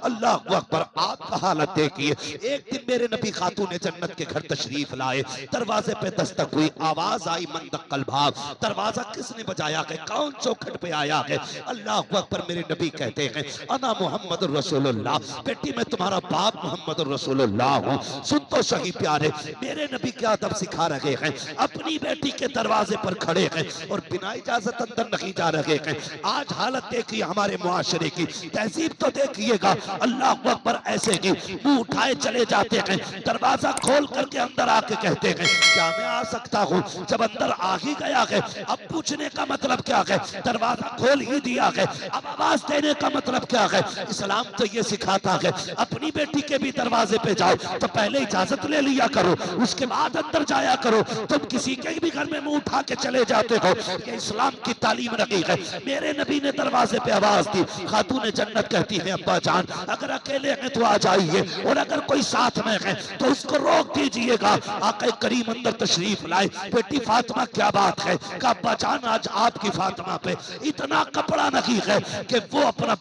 अल्लाहु अकबर। आप हालत देखिए, एक दिन मेरे नबी खातून जन्नत के घर तशरीफ लाए, दरवाजे पे दस्तक हुई, आवाज आई मंदक्कल भाव, दरवाजा किसने बजाया है, कौन चौखट पे आया है? अल्लाहु अकबर। मेरे नबी कहते हैं अना मोहम्मद रसूलुल्लाह, बेटी मैं तुम्हारा बाप मोहम्मद रसूलुल्लाह हूँ। सुन तो सही प्यारे, मेरे नबी क्या अदब सिखा रहे हैं, अपनी बेटी के दरवाजे पर खड़े हैं और बिना इजाजत अंदर नहीं जा रहे हैं। आज हालत देखिए हमारे मुआशरे की, तहजीब तो देखिएगा। अल्लाह अकबर। ऐसे ही मुंह उठाए चले जाते हैं, दरवाजा खोल करके अंदर आके कहते हैं क्या मैं आ सकता हूँ? जब अंदर आ ही गया है, अब पूछने का मतलब क्या है? दरवाजा खोल ही दिया है, अब आवाज देने का मतलब क्या है? इस्लाम तो ये सिखाता है अपनी बेटी के भी दरवाजे पे जाओ तो पहले इजाजत ले लिया करो, उसके बाद अंदर जाया करो। तुम किसी के भी घर में मुंह उठा के चले जाते हो, ये इस्लाम की तालीम नहीं है। मेरे नबी ने दरवाजे पे आवाज दी, खातून जन्नत कहती है अब्बा जान अगर अकेले हैं तो आ जाइए, और अगर कोई साथ में है तो उसको रोक दीजिएगा। आका करीम अंदर तशरीफ लाए, बेटी फातिमा क्या बात है? का अब्बा जान आज आपकी फातिमा पे इतना कपड़ा नहीं है कि वो अपना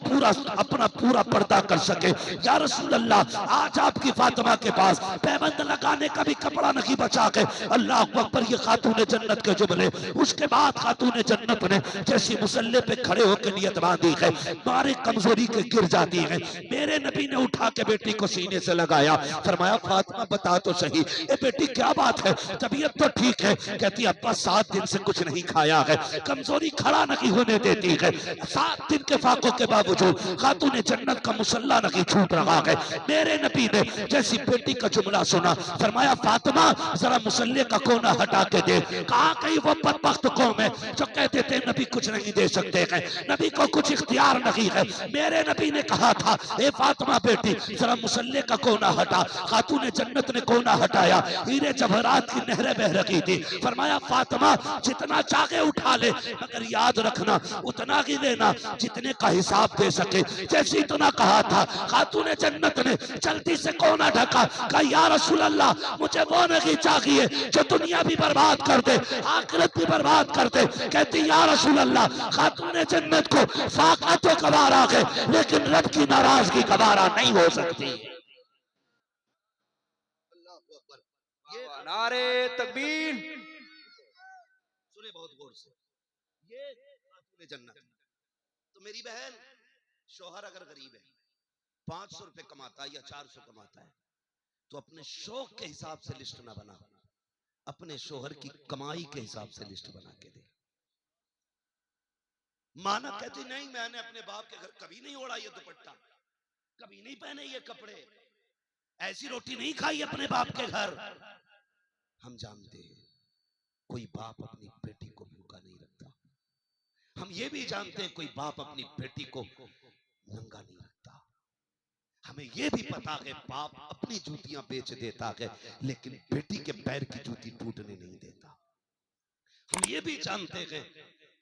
पूरा पर्दा कर सके। या रसूल अल्लाह, आज आपकी फातिमा के पास पैबंद लगाने का भी कपड़ा नहीं बचा के। अल्लाह अकबर। ये खातून जन्नत के जुमले। उसके बाद खातून जन्नत ने जैसी मुसल्ले पे खड़े होकर नियत बांधी है, मारे कमजोरी के गिर जाती है। मेरे नबी ने उठा के बेटी को सीने से लगाया, फरमाया फातिमा बता तो सही, ए बेटी क्या बात है? तबीयत तो ठीक है? कहती अब्बा 7 दिन से कुछ नहीं खाया है, कमजोरी खड़ा नहीं होने देती है। 7 दिन के फाकों के बावजूद खातून जन्नत का मुसल्ला नहीं छूट रहा है। मेरे नबी ने जैसी बेटी का जुमला सुना, फरमाया फातिमा जरा मुसल्ले का कोना हटा के दे। कहा कहीं वो बदबख्त कौम है जो कहते थे नबी कुछ नहीं दे सकते हैं, नबी को कुछ इख्तियार नहीं है। मेरे नबी ने कहा कहा था, ए फातिमा बेटी जरा मुसल्ले का कोना हटा। खातून जन्नत ने कोना हटाया, हीरे जवाहरात की नहरें बह रही थी। फरमाया फातिमा जितना चाहे उठा ले, मगर याद रखना उतना ही लेना जितने का हिसाब दे सके। जैसे इतना कहा था, खातून जन्नत ने जल्दी से कोना ढका। कहा या रसूल अल्लाह मुझे वो नहीं चाहिए जो दुनिया भी बर्बाद कर दे, आखिरत भी बर्बाद कर दे। कहती या रसूल अल्लाह खातून जन्नत को फाका तो गवारा है, लेकिन रब की नाराजगी गवारा नहीं हो सकती। अल्लाहू अकबर। ये नारे तकबीर। सुने बहुत गौर से, ये खातून जन्नत। तो मेरी बहन, शौहर अगर गरीब है, 500 रुपए कमाता है या 400 कमाता है, तो अपने शौक के हिसाब से लिस्ट ना बना, अपने शौहर की कमाई के हिसाब से लिस्ट बना के दे। माना कहती नहीं, मैंने अपने बाप के घर कभी नहीं ओढ़ा ये दुपट्टा, कभी नहीं पहने ये कपड़े, ऐसी रोटी नहीं खाई अपने बाप के घर। हम जानते हैं कोई बाप अपनी बेटी को भूखा नहीं रखता। हम ये भी जानते हैं कोई बाप अपनी बेटी को नंगा नहीं रखता। हमें ये भी पता है बाप अपनी जूतियां बेच देता है, लेकिन बेटी के पैर की जूती टूटने नहीं देता। हम ये भी जानते हैं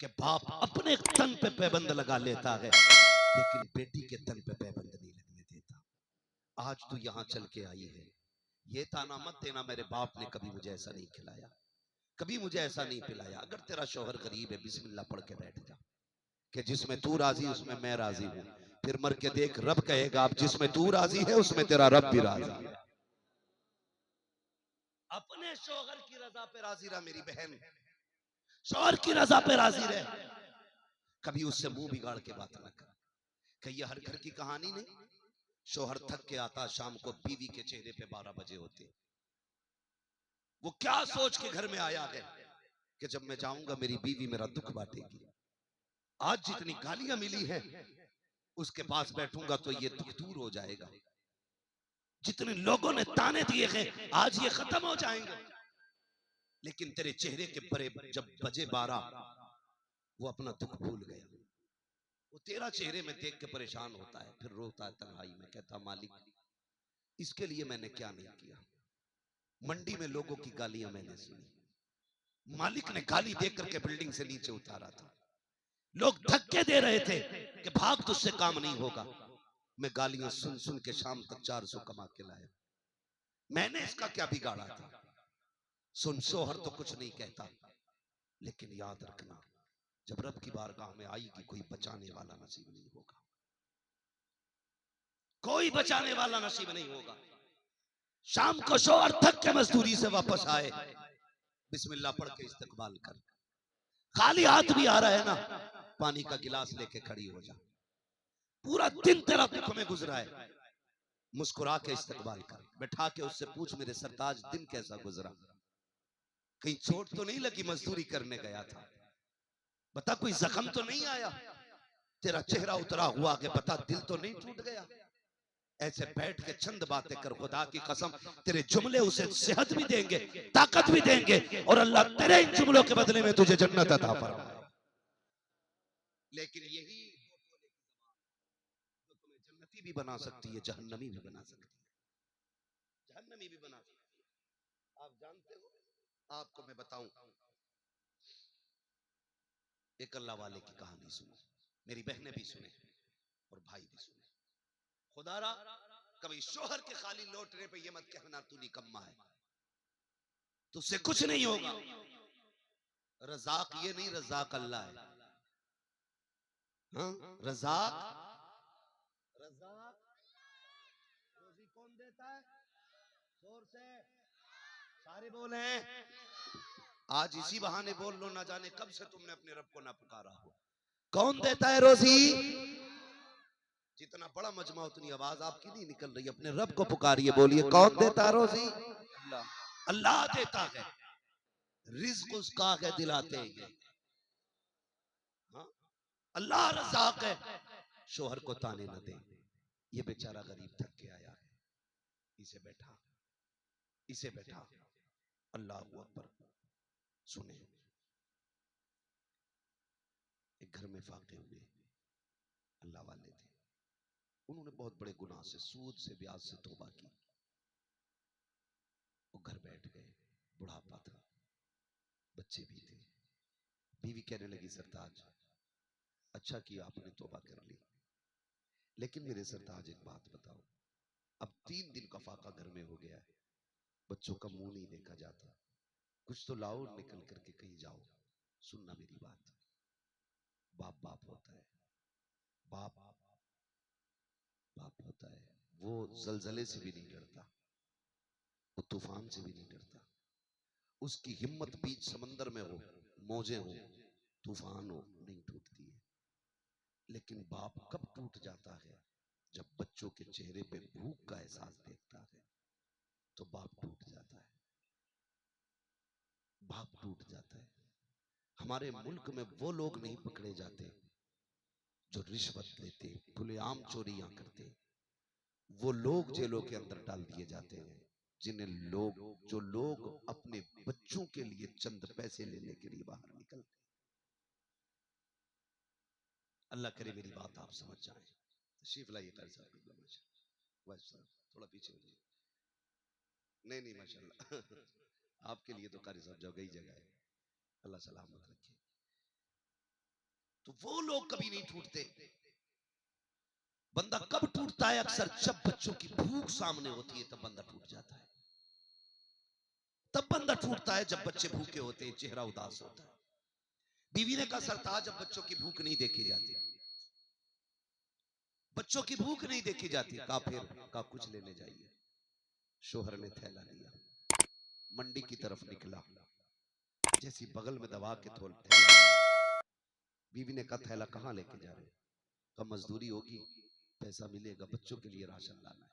कि बाप अपने तन पे पैबंद लगा लेता है, लेकिन बेटी के तन पे पैबंद नहीं लगने देता। आज तू यहां चल के आई है, ये ताना मत देना मेरे बाप ने कभी मुझे ऐसा नहीं खिलाया, कभी मुझे ऐसा नहीं पिलाया। अगर तेरा शौहर गरीब है, बिस्मिल्लाह पढ़ के बैठ जा कि जिसमें तू राजी उसमें मैं राजी हूं। फिर मर के देख, रब कहेगा अब जिसमें तू राजी है उसमें तेरा रब भी राजी है। अपने शौहर की रजा पे राजी रह मेरी बहन, शौहर की रजा पे राजी रह। कभी उससे मुंह बिगाड़ के बात ना कर कि ये हर घर की कहानी नहीं। शौहर थक के आता शाम को, बीवी के चेहरे पे 12 बजे होते, वो क्या सोच के घर में आया है कि जब मैं जाऊंगा मेरी बीवी मेरा दुख बांटेगी। आज जितनी गालियां मिली हैं उसके पास बैठूंगा तो ये दुख दूर हो जाएगा। जितने लोगों ने ताने दिए हैं आज ये खत्म हो जाएंगे। लेकिन तेरे चेहरे के परे जब बजे 12, वो अपना दुख भूल गया। वो तेरा चेहरे में देख के परेशान होता है, फिर रोता है तन्हाई में, कहता मालिक इसके लिए मैंने क्या नहीं किया। मंडी में लोगों की गालियां मैंने सुनी, मालिक ने गाली दे करके बिल्डिंग से नीचे उतारा था, लोग धक्के दे रहे थे कि भाग तुझसे काम नहीं होगा। मैं गालियां सुन सुन के शाम तक 400 कमा के लाया। मैंने इसका क्या बिगाड़ा था। सुन, शौहर तो कुछ नहीं कहता, लेकिन याद रखना जब रब की बारगाह में आएगी कोई बचाने वाला नसीब नहीं होगा, कोई बचाने वाला नसीब नहीं होगा। शाम को शौहर थक के मजदूरी से वापस आए, बिस्मिल्लाह पढ़ के इस्तकबाल कर। खाली हाथ भी आ रहा है ना, पानी का गिलास लेके खड़ी हो जा। पूरा दिन तेरा दुख में गुजरा है, मुस्कुरा के इस्तकबाल कर। बैठा के उससे पूछ मेरे सरताज दिन कैसा गुजरा, कहीं चोट तो नहीं लगी, मजदूरी करने गया था, बता कोई जख्म तो नहीं आया, तेरा चेहरा उतरा हुआ के बता दिल तो नहीं टूट गया। ऐसे बैठ के चंद बातें कर, खुदा की कसम तेरे जुमले उसे सेहत भी देंगे, ताकत भी देंगे, और अल्लाह तेरे इन जुमलों के बदले में तुझे जन्नत अता फरमाए। लेकिन यही जो तुम्हें जन्नती भी बना सकती है, जहन्नमी भी बना सकती है, जहन्नमी भी बना सकती है। आप जानते हो, आपको मैं बताऊं, एक अल्लाह वाले की कहानी सुनो, मेरी बहनें भी सुने और भाई भी सुने। खुदारा कभी शोहर के खाली लौटने पे ये मत कहना तू निकम्मा है, तुझसे कुछ नहीं होगा। रज़ाक ये नहीं, रज़ाक अल्लाह है। हाँ? रज़ाक, रज़ाक रोजी कौन देता है? जोर से सारे बोले। आज इसी बहाने बोल लो, ना जाने कब से तुमने अपने रब को ना पुकारा हो। कौन देता है रोजी? जितना बड़ा मजमा उतनी आवाज आपकी नहीं निकल रही, अपने रब को पुकारिए, बोलिए कौन देता है रोजी? अल्लाह देता है, रिज्क उसका है दिलाते हैं। हाँ? अल्लाह रज़ाक है, शोहर को ताने न दे। ये बेचारा गरीब थक के आया है, इसे बैठा, इसे बैठा। अल्लाह अकबर। सुने, एक घर में फाके हुए अल्लाह वाले थे, उन्होंने बहुत बड़े गुनाह से, सूद से, ब्याज से तौबा की। वो घर बैठ गए, बुढ़ापा था, बच्चे भी थे। बीवी कहने लगी, सरताज अच्छा किया आपने तौबा कर ली, लेकिन मेरे सरताज एक बात बताओ, अब 3 दिन का फाका घर में हो गया है, बच्चों का मुंह नहीं देखा जाता, कुछ तो लाओ, निकल करके कहीं जाओ। सुनना मेरी बात, बाप बाप होता है, बाप बाप होता है। वो जलजले से भी नहीं डरता, वो तूफान से भी नहीं डरता। उसकी हिम्मत बीच समंदर में हो, मौजें हो, तूफान हो, नहीं टूटती है। लेकिन बाप कब टूट जाता है? जब बच्चों के चेहरे पे भूख का एहसास देखता है तो बाप टूट जाता है, बाप टूट जाता है। हमारे मुल्क में वो लोग नहीं पकड़े जाते जो रिश्वत लेते, खुलेआम चोरियां करते, वो लोग जेलों के अंदर डाल दिए जाते हैं, जो लोग अपने बच्चों के लिए चंद पैसे लेने के लिए बाहर निकलते। अल्लाह करे मेरी बात आप समझ जाएं। तशरीफ लाइए कारी साहब, थोड़ा पीछे हो जाइए। नहीं माशाल्लाह आपके लिए तो कारी साहब जगह ही जगह है, अल्लाह सलामत रखे। तो वो लोग कभी नहीं टूटते। बंदा कब टूटता है? अक्सर जब बच्चों की भूख सामने होती है तब बंदा टूट जाता है। तब बंदा टूटता है जब बच्चे भूखे होते हैं, चेहरा उदास होता है। बीवी ने कहा, सरताज जब बच्चों की भूख नहीं देखी जाती, बच्चों की भूख नहीं देखी जाती, कहा फिर, कहा कुछ लेने जाइए। शोहर ने थैला लिया, मंडी की तरफ निकला, जैसी बगल में दबा के थैला। बीवी ने कहा, थैला कहाँ लेके जा रहे? कहा मजदूरी होगी, पैसा मिलेगा, बच्चों के लिए राशन लाना है।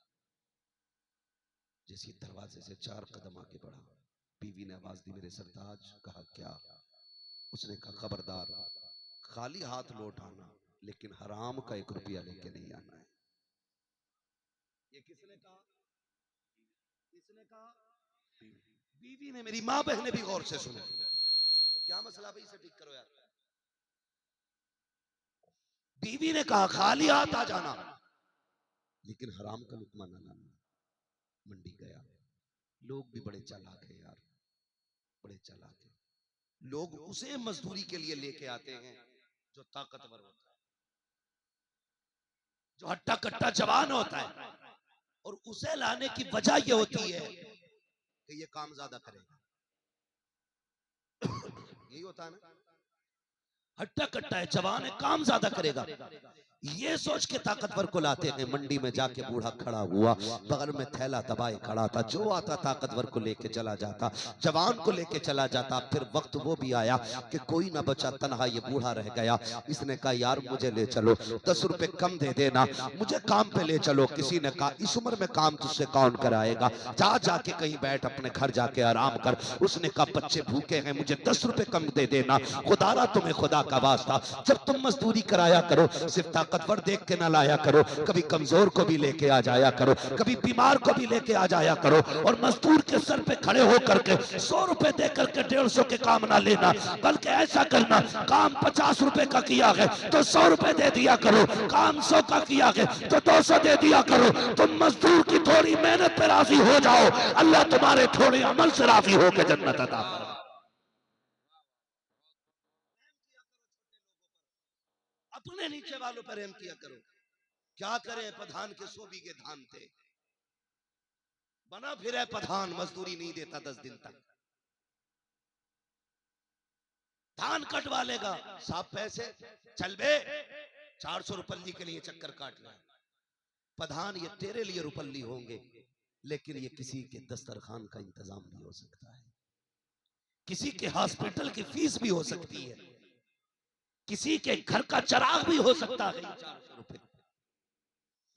जैसे दरवाजे से 4 कदम आगे बढ़ा, बीवी ने आवाज दी, मेरे सरताज। कहा क्या? उसने कहा, खबरदार, खाली हाथ लौट आना, लेकिन हराम का 1 रुपया लेके नहीं आना है। ये किसने कहा? किसने कहा? बीवी ने। मेरी माँ बहने भी गौर से सुने। क्या मसला भाई, इसे ठीक करो यार। बीवी ने कहा, खाली हाथ आ जाना, लेकिन हराम का लुकमा ना लाना। मंडी गया, लोग भी बड़े चालाक है यार, बड़े चालाक है। लोग उसे मजदूरी के लिए लेके आते हैं जो ताकतवर होता है, जो हट्टा कट्टा जवान होता है, और उसे लाने की वजह यह होती है कि ये काम ज्यादा करेगा। यही होता है ना, हट्टा कट्टा है, जवान है, काम ज्यादा करेगा, ये सोच के ताकतवर को लाते हैं। मंडी में जाके बूढ़ा खड़ा हुआ, बगल में थैला दबाए खड़ा था, जो आता ताकतवर को लेके चला जाता, जवान को लेके चला जाता। फिर वक्त वो भी आया कि कोई ना बचा, तन्हा ये बूढ़ा रह गया। इसने कहा, यार मुझे ले चलो, 10 रुपए कम दे देना, मुझे काम पे ले चलो। किसी ने कहा, इस उम्र में काम तुझसे कौन कराएगा, जा जाके कहीं बैठ, अपने घर जाके आराम कर। उसने कहा, बच्चे भूखे हैं, मुझे 10 रुपए कम दे देना, खुदारा तुम्हें खुदा का वास्ता, जब तुम मजदूरी कराया करो, सिर्फ ताकतवर देख के ना लाया करो, कभी कमजोर को भी लेके आ जाया करो, कभी बीमार को भी लेके आ जाया करो। और मजदूर के सर पे खड़े होकर के 100 रुपए दे करके 150 के काम ना लेना, बल्कि ऐसा करना, काम 50 रुपए का किया है तो 100 रुपए दे दिया करो, काम 100 का किया है तो 200 दे दिया करो। तुम मजदूर की थोड़ी मेहनत पे राजी हो जाओ, अल्लाह तुम्हारे थोड़े अमल से राजी होकर जन्नत अता फरमाए। अपने नीचे वालों पर रहम किया करो। क्या करे, प्रधान के 100 बीघे धान थे, बना फिर है प्रधान, मजदूरी नहीं देता 10 दिन तक, धान कटवा लेगा, साफ पैसे, चल बे 400 रुपल्ली के लिए चक्कर काट रहा है। प्रधान ये तेरे लिए रुपल्ली होंगे, लेकिन ये किसी के दस्तरखान का इंतजाम भी हो सकता है, किसी के हॉस्पिटल की फीस भी हो सकती है, किसी के घर का चिराग भी हो सकता है। 400 रुपए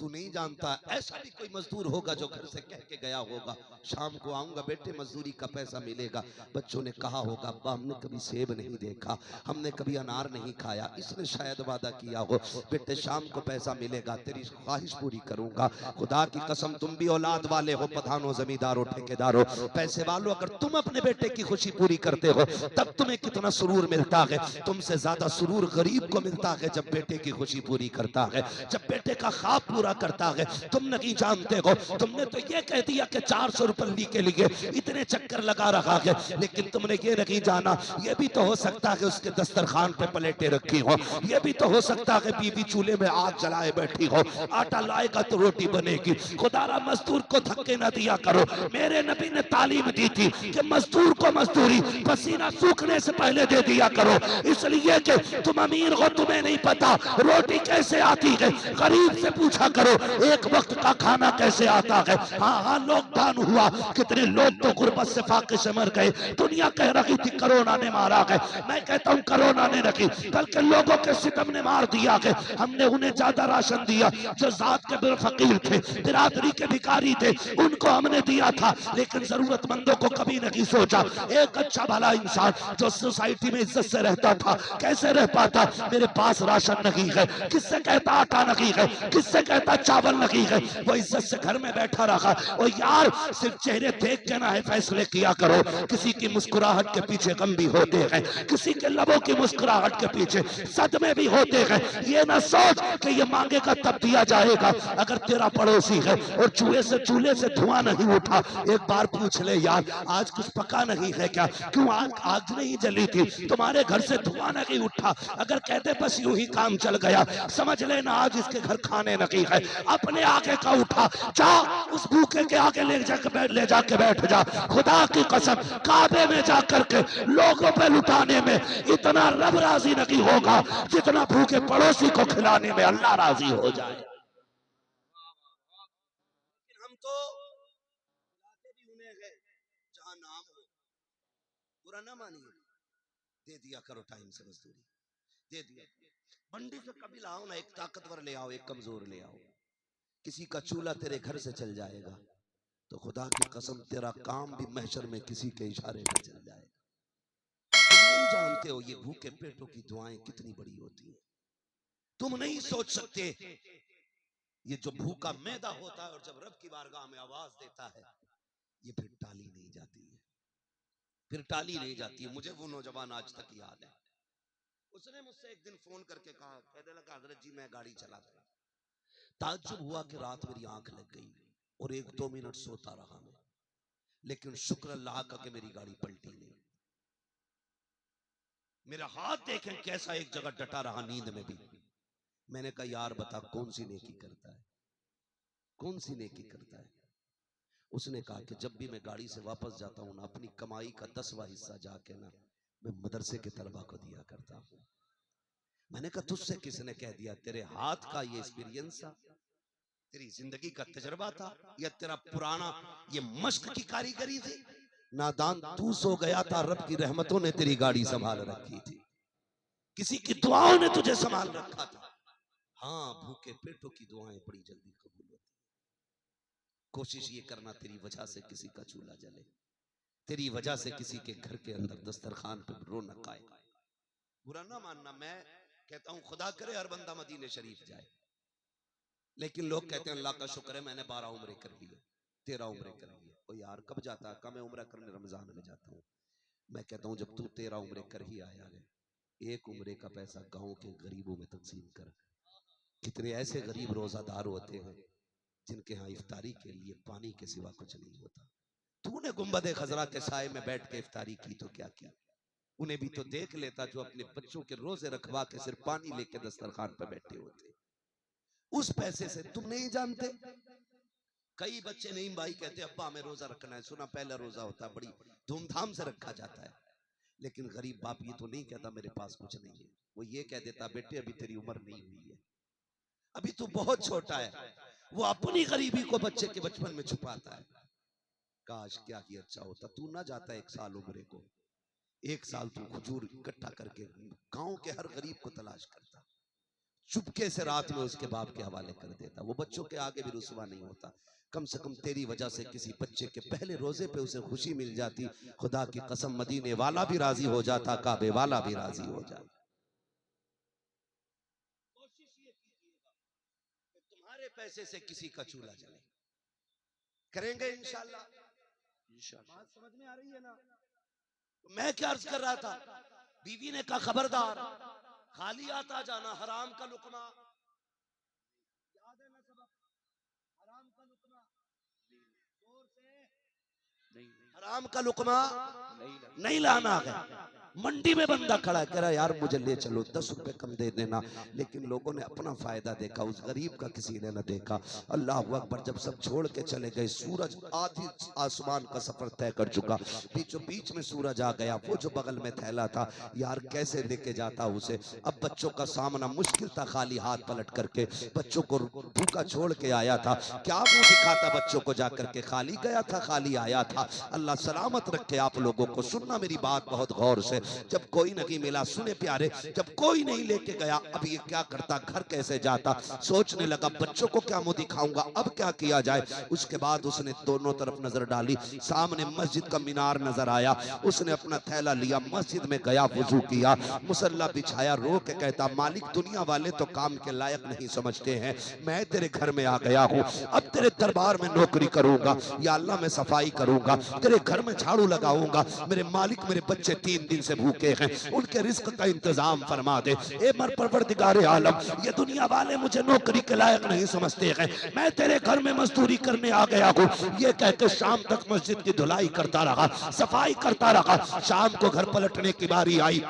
तू नहीं जानता, ऐसा भी कोई मजदूर होगा जो घर से कह के गया होगा, शाम को आऊंगा बेटे, मजदूरी का पैसा मिलेगा। बच्चों ने कहा होगा, अब्बा हमने कभी सेब नहीं देखा, हमने कभी अनार नहीं खाया। इसने शायद वादा किया हो, बेटे शाम को पैसा मिलेगा, तेरी ख्वाहिश पूरी करूंगा। खुदा की कसम, तुम भी औलाद वाले हो, प्रधानों, जमींदारों, ठेकेदारों, पैसे वालों, अगर तुम अपने बेटे की खुशी पूरी करते हो तब तुम्हें कितना सुरूर मिलता है। तुमसे ज्यादा सुरूर गरीब को मिलता है जब बेटे की खुशी पूरी करता है, जब बेटे का ख्वाब पूरा मारा करता है, तुम नहीं जानते हो। तुमने तो ये कह दिया कि 400 रुपये के लिए इतने चक्कर लगा रखा है, लेकिन तुमने ये नहीं जाना ये भी तो हो सकता है उसके दस्तरखान पे प्लेटें रखी हो, ये भी तो हो सकता है बीवी चूल्हे में आग जलाए बैठी हो, आटा लाएगा तो रोटी बनेगी। खुदारा मजदूर को धक्के न दिया करो। मेरे नबी ने तालीम दी थी कि मजदूर को मजदूरी पसीना सूखने से पहले दे दिया करो, इसलिए कि तुम अमीर हो, तुम्हें नहीं पता रोटी कैसे आती है। गरीब से पूछा करो एक वक्त का खाना कैसे आता है। हाँ हाँ, लॉकडाउन हुआ, कितने लोग तो गुर्बत से फाके से मर गए। दुनिया कह रही थी कोरोना ने मारा है, मैं कहता हूँ कोरोना ने नहीं बल्कि लोगों के सितम ने मार दिया है। हमने उन्हें ज्यादा राशन दिया जो जात के फकीर थे, बिरादरी के भिखारी थे, उनको हमने दिया था, लेकिन जरूरतमंदों को कभी नहीं सोचा। एक अच्छा भला इंसान जो सोसाइटी में इज्जत से रहता था कैसे रह पाता? मेरे पास राशन नहीं है, किससे कहता आटा नहीं है, किससे कहता चावल नहीं है, वो इज्जत से घर में बैठा रहा। और यार सिर्फ चेहरे देख के ना है फैसले किया करो, किसी की मुस्कुराहट के पीछे गम भी होते हैं, किसी के लबों की मुस्कुराहट के पीछे सदमे भी होते हैं। ये ना सोच कि ये मांगेगा तब दिया जाएगा। अगर तेरा पड़ोसी है और चूल्हे से धुआं नहीं उठा, एक बार पूछ ले यार आज कुछ पका नहीं है क्या, क्यों आज आग नहीं जली थी, तुम्हारे घर से धुआं नहीं उठा। अगर कहते बस यूं ही काम चल गया, समझ लेना आज इसके घर खाने नहीं है। अपने आगे का उठा, जा उस भूखे के आगे ले जाके बैठ जा। खुदा की कसम काबे में जा करके लोगों पे लुटाने में इतना रब राजी नहीं होगा जितना भूखे पड़ोसी को खिलाने में अल्लाह राजी हो जाए। हम तो बुलाते भी उन्हें हैं जहां नाम हो, बुरा ना मानिए, दे दिया करो टाइम से मजदूरी, दे दिया। मंडी से कभी लाओ ना, एक ताकतवर ले आओ, एक कमजोर ले आओ। किसी का चूल्हा तेरे घर से चल जाएगा तो खुदा की कसम तेरा काम भी महशर में किसी के इशारे पर चल जाएगा। तुम नहीं जानते हो ये भूखे पेटों की दुआएं कितनी बड़ी होती हैं। तुम नहीं सोच सकते ये जो भूखा मैदा होता है और जब रब की बारगाह में आवाज देता है, ये फिर टाली नहीं जाती है, फिर टाली नहीं जाती है। मुझे वो नौजवान आज तक याद है, उसने मुझसे एक दिन फोन करके कहा, कहने लगा हजरत जी मैं गाड़ी चलाता हूं। ताज्जुब हुआ कि रात मेरी आंख लग गई और 1-2 मिनट सोता रहा मैं, लेकिन शुक्र अल्लाह का कि मेरी गाड़ी पलटी नहीं। मेरा हाथ देखें कैसा एक जगह डटा रहा नींद में भी। मैंने कहा यार बता कौन सी नेकी करता है, कौन सी नेकी करता है? उसने कहा कि जब भी मैं गाड़ी से वापस जाता हूं ना, अपनी कमाई का 10वां हिस्सा जाके ना मैं मदरसे के तलबा को दिया करता हूं। मैंने कहा तुझसे किसने कह दिया? तेरे हाथ का ये एक्सपीरियंस था, तेरी जिंदगी का तजर्बा था, या तेरा पुराना ये मश्क की कारीगरी थी? नादान तू सो गया था, रब की रहमतों ने तेरी गाड़ी संभाल रखी थी, किसी की दुआओं ने तुझे संभाल रखा था। हाँ, भूखे पेटों की दुआएं बड़ी जल्दी कबूल होती। कोशिश ये करना तेरी वजह से किसी का चूल्हा जले, तेरी वजह से किसी के घर के अंदर दस्तरखान पे रौनक आए। बुरा ना मानना, मैं कहता हूं खुदा करे हर बंदा मदीने शरीफ जाए, लेकिन लोग कहते हैं अल्लाह का शुक्र है मैंने 12 उम्रे कर लिए, 13 उम्रे कर लिए। ओ यार कब जाता है? मैं उम्रा करने रमजान में जाता हूँ। मैं कहता हूँ जब तू 13 उम्रे कर ही आया है, 1 उम्रे का पैसा गांव के गरीबों में तकसीम कर। कितने ऐसे गरीब रोजादार होते हैं जिनके यहाँ इफ्तारी के लिए पानी के सिवा कुछ नहीं होता। तूने गुंबद खजरा के साए में बैठ के इफ्तारी की तो क्या किया? उन्हें भी तो देख लेता जो अपने बच्चों के रोजे रखवा के सिर्फ पानी लेके दस्तरखान पर बैठे होते। उस पैसे से तुम नहीं जानते, कई बच्चे नहीं भाई कहते अब्बा हमें रोजा रखना है, सुना पहला रोजा होता है बड़ी धूमधाम से रखा जाता है, लेकिन गरीब बाप ये तो नहीं कहता मेरे पास कुछ नहीं है, वो ये कह देता बेटे अभी तेरी उम्र नहीं हुई है, अभी तू बहुत छोटा है। वो अपनी गरीबी को बच्चे के बचपन में छुपाता है। काश क्या ही अच्छा होता, तू ना जाता 1 साल उम्र को, 1 साल तू खजूर इकट्ठा करके गांव के हर गरीब को तलाश करता, चुपके से रात में उसके बाप के हवाले कर देता, वो बच्चों के आगे भी रुसवा नहीं होता। कम से कम तेरी वजह से किसी बच्चे के पहले रोजे पे उसे खुशी मिल जाती। खुदा की कसम मदीने वाला भी राजी हो जाता, काबे वाला भी राजी हो जाता। कोशिश ये कीजिएगा कि तुम्हारे पैसे से किसी का चूल्हा जले, करेंगे इंशाल्लाह। बात समझ में आ रही है ना? तो मैं क्या अर्ज कर रहा था, बीवी ने कहा खबरदार खाली आता जाना, हराम का लुकमा, याद है ना सबक? का लुकमा जोर से नहीं हराम का लुकमा नहीं नहीं लाना है। मंडी में बंदा खड़ा है, कह रहा यार मुझे ले चलो, 10 रुपए कम दे देना, लेकिन लोगों ने अपना फायदा देखा, उस गरीब का किसी ने न देखा। अल्लाह अकबर। जब सब छोड़ के चले गए, सूरज आधी आसमान का सफर तय कर चुका, बीचों बीच में सूरज आ गया। वो जो बगल में थैला था, यार कैसे लेके जाता उसे। अब बच्चों का सामना मुश्किल था, खाली हाथ पलट करके बच्चों को भूखा छोड़ के आया था। क्या मुंह दिखाता बच्चों को जाकर के, खाली गया था खाली आया था। अल्लाह सलामत रखे आप लोगों को। सुनना मेरी बात बहुत गौर से। जब कोई नहीं मिला, सुने प्यारे, जब कोई नहीं लेके गया, अब ये क्या करता, घर कैसे जाता। सोचने लगा बच्चों को क्या मुंह दिखाऊंगा, अब क्या किया जाए। उसके बाद उसने दोनों तरफ नजर डाली, सामने मस्जिद का मीनार नजर आया। उसने अपना थैला लिया, मस्जिद में गया, वुजू किया, मुसल्ला बिछाया, रो के कहता मालिक दुनिया वाले तो काम के लायक नहीं समझते हैं, मैं तेरे घर में आ गया हूँ, अब तेरे दरबार में नौकरी करूंगा। या अल्लाह मैं सफाई करूंगा, तेरे घर में झाड़ू लगाऊंगा। मेरे मालिक मेरे बच्चे 3 दिन से भूखे हैं, उनके रिस्क का इंतजाम फरमा दे। ए मर परवरदिगारे आलम, ये दुनिया वाले मुझे नौकरी के लायक नहीं समझते हैं, मैं तेरे घर में मजदूरी करने आ गया हूँ। ये कहकर शाम तक मस्जिद की धुलाई करता रहा, सफाई करता रहा। शाम को घर पलटने की बारी आई।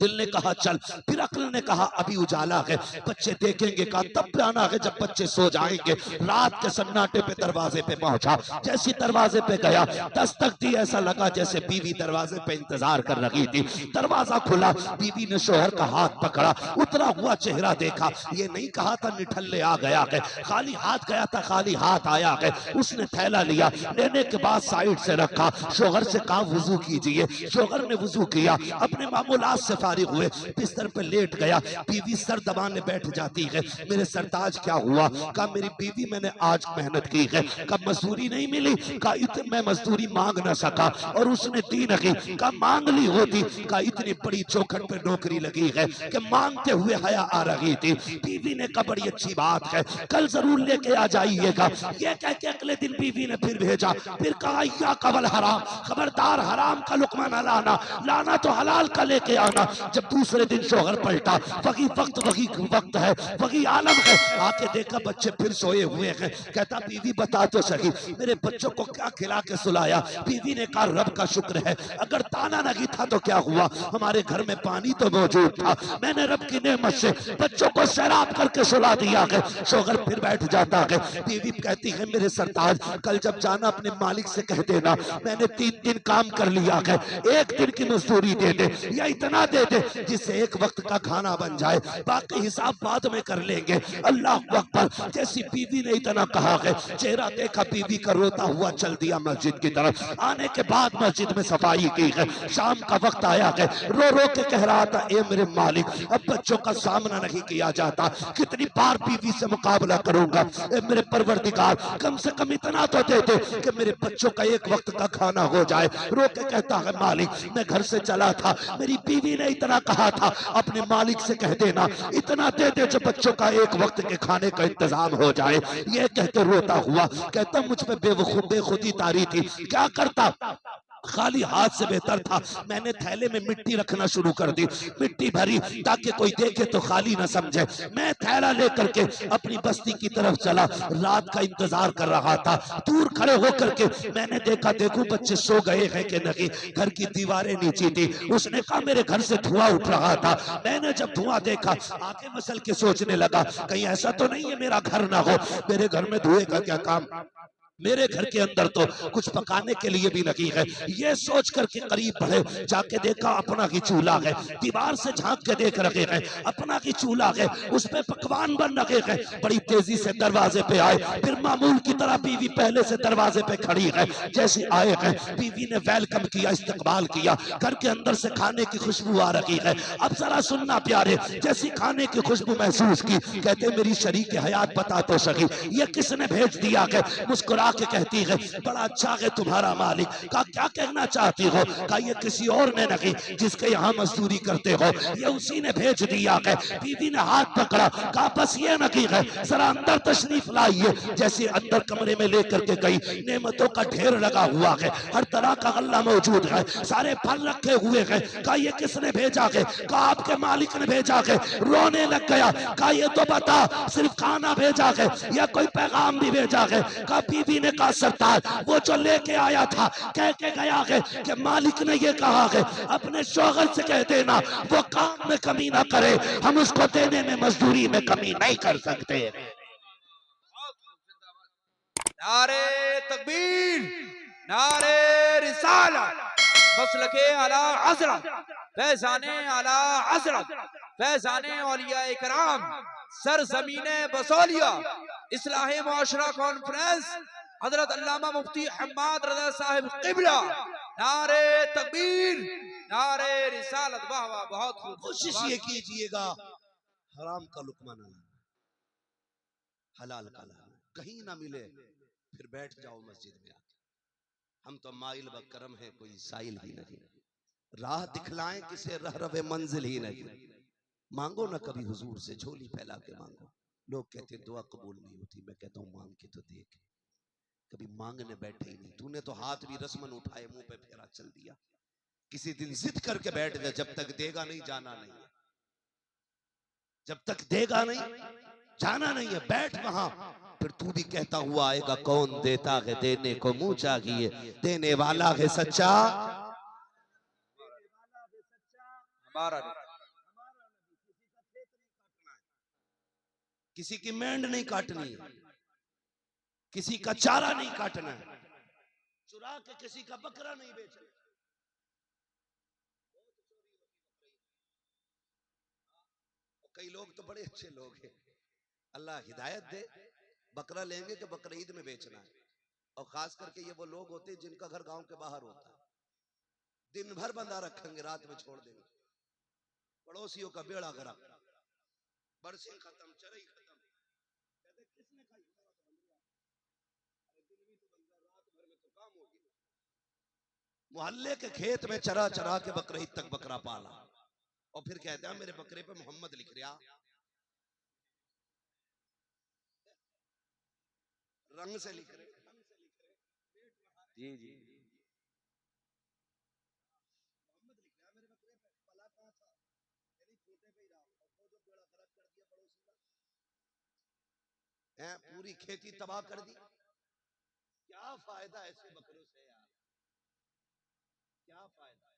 दिल ने कहा चल, फिर अक्ल ने कहा अभी उजाला है, बच्चे देखेंगे। कहा तब आना है जब बच्चे सो जाएंगे। रात के सन्नाटे पे दरवाजे पे पहुंचा। जैसी दरवाजे पे गया, दस्तक दी, ऐसा लगा जैसे बीवी दरवाजे पे इंतजार कर रही थी। दरवाजा खुला, बीवी ने शोहर का हाथ पकड़ा, उतरा हुआ चेहरा देखा। ये नहीं कहा था निठल्ले आ गया है, खाली हाथ गया था, खाली हाथ आया है। उसने थैला लिया, लेने के बाद साइड से रखा, शोहर से कहा वुजू कीजिए। शोहर ने वुजू किया, अपने मामूलात से हुए, बिस्तर पर लेट गया। बीवी सर दबाने बैठ जाती है, मेरे सरताज क्या हुआ। कहा मेरी बीवी मैंने आज मेहनत की है। कहा मजदूरी नहीं मिली। कहा इतनी मैं मजदूरी मांग ना सका और उसने दी नहीं। कहा मांग ली होती। कहा इतनी बड़ी चौखट पे नौकरी लगी है कि मांगते हुए हया आ रही थी। बीवी ने कहा बड़ी अच्छी बात है, कल जरूर लेके आ जाइएगा। ये कह के अगले दिन बीवी ने फिर भेजा। फिर कहा या कबल हराम, खबरदार हराम का लुकमा न लाना, लाना तो हलाल का लेके आना। जब दूसरे दिन शोहर पलटा, वही वक्त है, वही आलम है। आके देखा बच्चे फिर सोए हुए हैं। कहता बीवी बता तो सही मेरे बच्चों को क्या खिला के सुलाया। बीवी ने कहा रब का शुक्र है, अगर ताना नहीं था तो क्या हुआ, हमारे घर में पानी तो मौजूद था, मैंने रब की नेमत से बच्चों को सैराब करके सुला दिया है। शोहर फिर बैठ जाता है। बीवी कहती है मेरे सरताज कल जब जाना अपने मालिक से कह देना मैंने 3 दिन काम कर लिया है, 1 दिन की मजदूरी दे दे या इतना दे दे जिससे एक वक्त का खाना बन जाए, बाकी हिसाब बाद में कर लेंगे। अल्लाह अकबर। जैसी बीवी ने इतना कहा है, चेहरा देखा बीवी का, रोता हुआ चल दिया मस्जिद की तरफ। आने के बाद मस्जिद में सफाई की है। शाम का वक्त आया है, रो रो के कह रहा था ए मेरे मालिक अब बच्चों का सामना नहीं किया जाता, कितनी बार बीवी से मुकाबला करूंगा। ए मेरे परवरदिगार कम से कम इतना तो दे दे कि मेरे बच्चों का एक वक्त का खाना हो जाए। रो के कहता है मालिक मैं घर से चला था, मेरी बीवी ने इतना कहा था अपने मालिक से कह देना इतना दे दे जो बच्चों का एक वक्त के खाने का इंतजाम हो जाए। ये कहते रोता हुआ कहता मुझ पे बेखुदी तारी थी, क्या करता, खाली हाथ से बेहतर था। मैंने थैले में मिट्टी रखना शुरू कर दी, मिट्टी भरी ताकि कोई देखे तो खाली ना समझे। मैं थैला लेकर के अपनी बस्ती की तरफ चला, रात का इंतजार कर रहा था। दूर खड़े होकर के मैंने देखा देखूं बच्चे सो गए हैं कि नहीं, घर की दीवारें नीची थी। उसने कहा मेरे घर से धुआं उठ रहा था, मैंने जब धुआं देखा आंखें मसल के सोचने लगा कहीं ऐसा तो नहीं है मेरा घर ना हो, मेरे घर में धुएं का क्या काम, मेरे घर के अंदर तो कुछ पकाने के लिए भी नहीं है। ये सोच करके करीब बढ़े, जाके देखा अपना ही चूल्हा है, दीवार से झांक के देख रहे हैं अपना ही चूल्हा है, उस पे पकवान बन रहे हैं। बड़ी तेजी से दरवाजे पे आए, फिर मामूल की तरह बीवी पहले से दरवाजे पे खड़ी है। जैसे आए हैं बीवी ने वेलकम किया, इस्तकबाल किया, घर के अंदर से खाने की खुशबू आ रही है। अब जरा सुनना प्यारे, जैसी खाने की खुशबू महसूस की कहते मेरी शरीक हयात बता तो सकी ये किसने भेज दिया है। मुस्कुरा के कहती है बड़ा अच्छा है तुम्हारा मालिक। कहा क्या कहना चाहती हो? कहा ये किसी और ने नहीं, जिसके यहाँ मजदूरी करते हो ये उसी ने भेज दिया है। बीवी ने हाथ पकड़ा, कहा बस ये नहीं है, जरा अंदर तशरीफ लाइए। जैसे अंदर कमरे में लेकर के गई, नेमतों का ढेर लगा हुआ है, हर तरह का गल्ला मौजूद है, सारे फल रखे हुए हैं। कहा ये किसने भेजा है? कहा आपके मालिक ने भेजा है। रोने लग गया। कहा ये तो बता, सिर्फ खाना भेजा है या कोई पैगाम भी भेजा है? कहा बीवी ने कहा सरदार वो जो लेके आया था कह के गया है कि मालिक ने ये कहा है अपने शौहर से कह देना वो काम में कमी ना करे, हम उसको देने में मजदूरी में कमी नहीं कर सकते। नारे तकबीर, नारे रिसालत, मसलके आला हज़रत, फैज़ाने आला हज़रत, फैज़ाने औलिया इकराम, सरज़मीने बसौलिया, इस्लाहे मुआशरा कॉन्फ्रेंस, हजरत अल्लामा मुफ्ती हम्माद रज़ा साहिब क़िबला। नारे तकबीर, नारे रिसालत। वाह वाह, बहुत खूब। कोशिश ये कीजिएगा हराम का लुकमा ना लाना, हलाल का लाना। कहीं ना मिले फिर बैठ जाओ मस्जिद में आके। हम तो माइल व करम है, कोई साइल ही नहीं। राह दिखलाएं किसे रह रवे मंजिल ही नहीं। मांगो ना कभी हुजूर से, झोली फैला के मांगो। लोग कहते हैं दुआ कबूल नहीं होती, मैं कहता हूँ मांग के तो देख। कभी मांगने बैठे ही नहीं। तूने तो हाथ भी रस्मन उठाए, मुंह पे फेरा चल दिया। किसी दिन जिद करके बैठ जा, जब तक देगा नहीं जाना नहीं है, जब तक देगा नहीं जाना नहीं है। बैठ वहां, फिर तू भी कहता हुआ आएगा कौन देता है देने को मुंह चाहिए, देने वाला है सच्चा हमारा किसी की मेंढ नहीं काटनी है, किसी का चारा नहीं काटना है, चुरा के किसी का बकरा नहीं बेचना। कई लोग तो बड़े अच्छे लोग हैं, अल्लाह हिदायत दे, बकरा लेंगे कि बकरा ईद में बेचना है। और खास करके ये वो लोग होते हैं जिनका घर गांव के बाहर होता है, दिन भर बंधा रखेंगे, रात में छोड़ देंगे। पड़ोसियों का बेड़ा गर्क, बरसिंग खत्म, चरई खत्म। कहते किसने खाई? रात भर में तो काम हो गया। मोहल्ले के खेत में चरा चरा के बकरा ईद तक बकरा पाला, और फिर कहते हैं मेरे बकरे पे मोहम्मद लिख रहा, रंग से लिख रहे। जी जी। मोहम्मद लिख रहा मेरे बकरे पे, पला कहां था? यानी छोटे पे ही रहा, और वो जो बेड़ा गर्क कर दिया पड़ोसी का, हैं पूरी खेती तबाह कर दी। क्या फायदा ऐसे बकरों से यार, क्या फायदा है?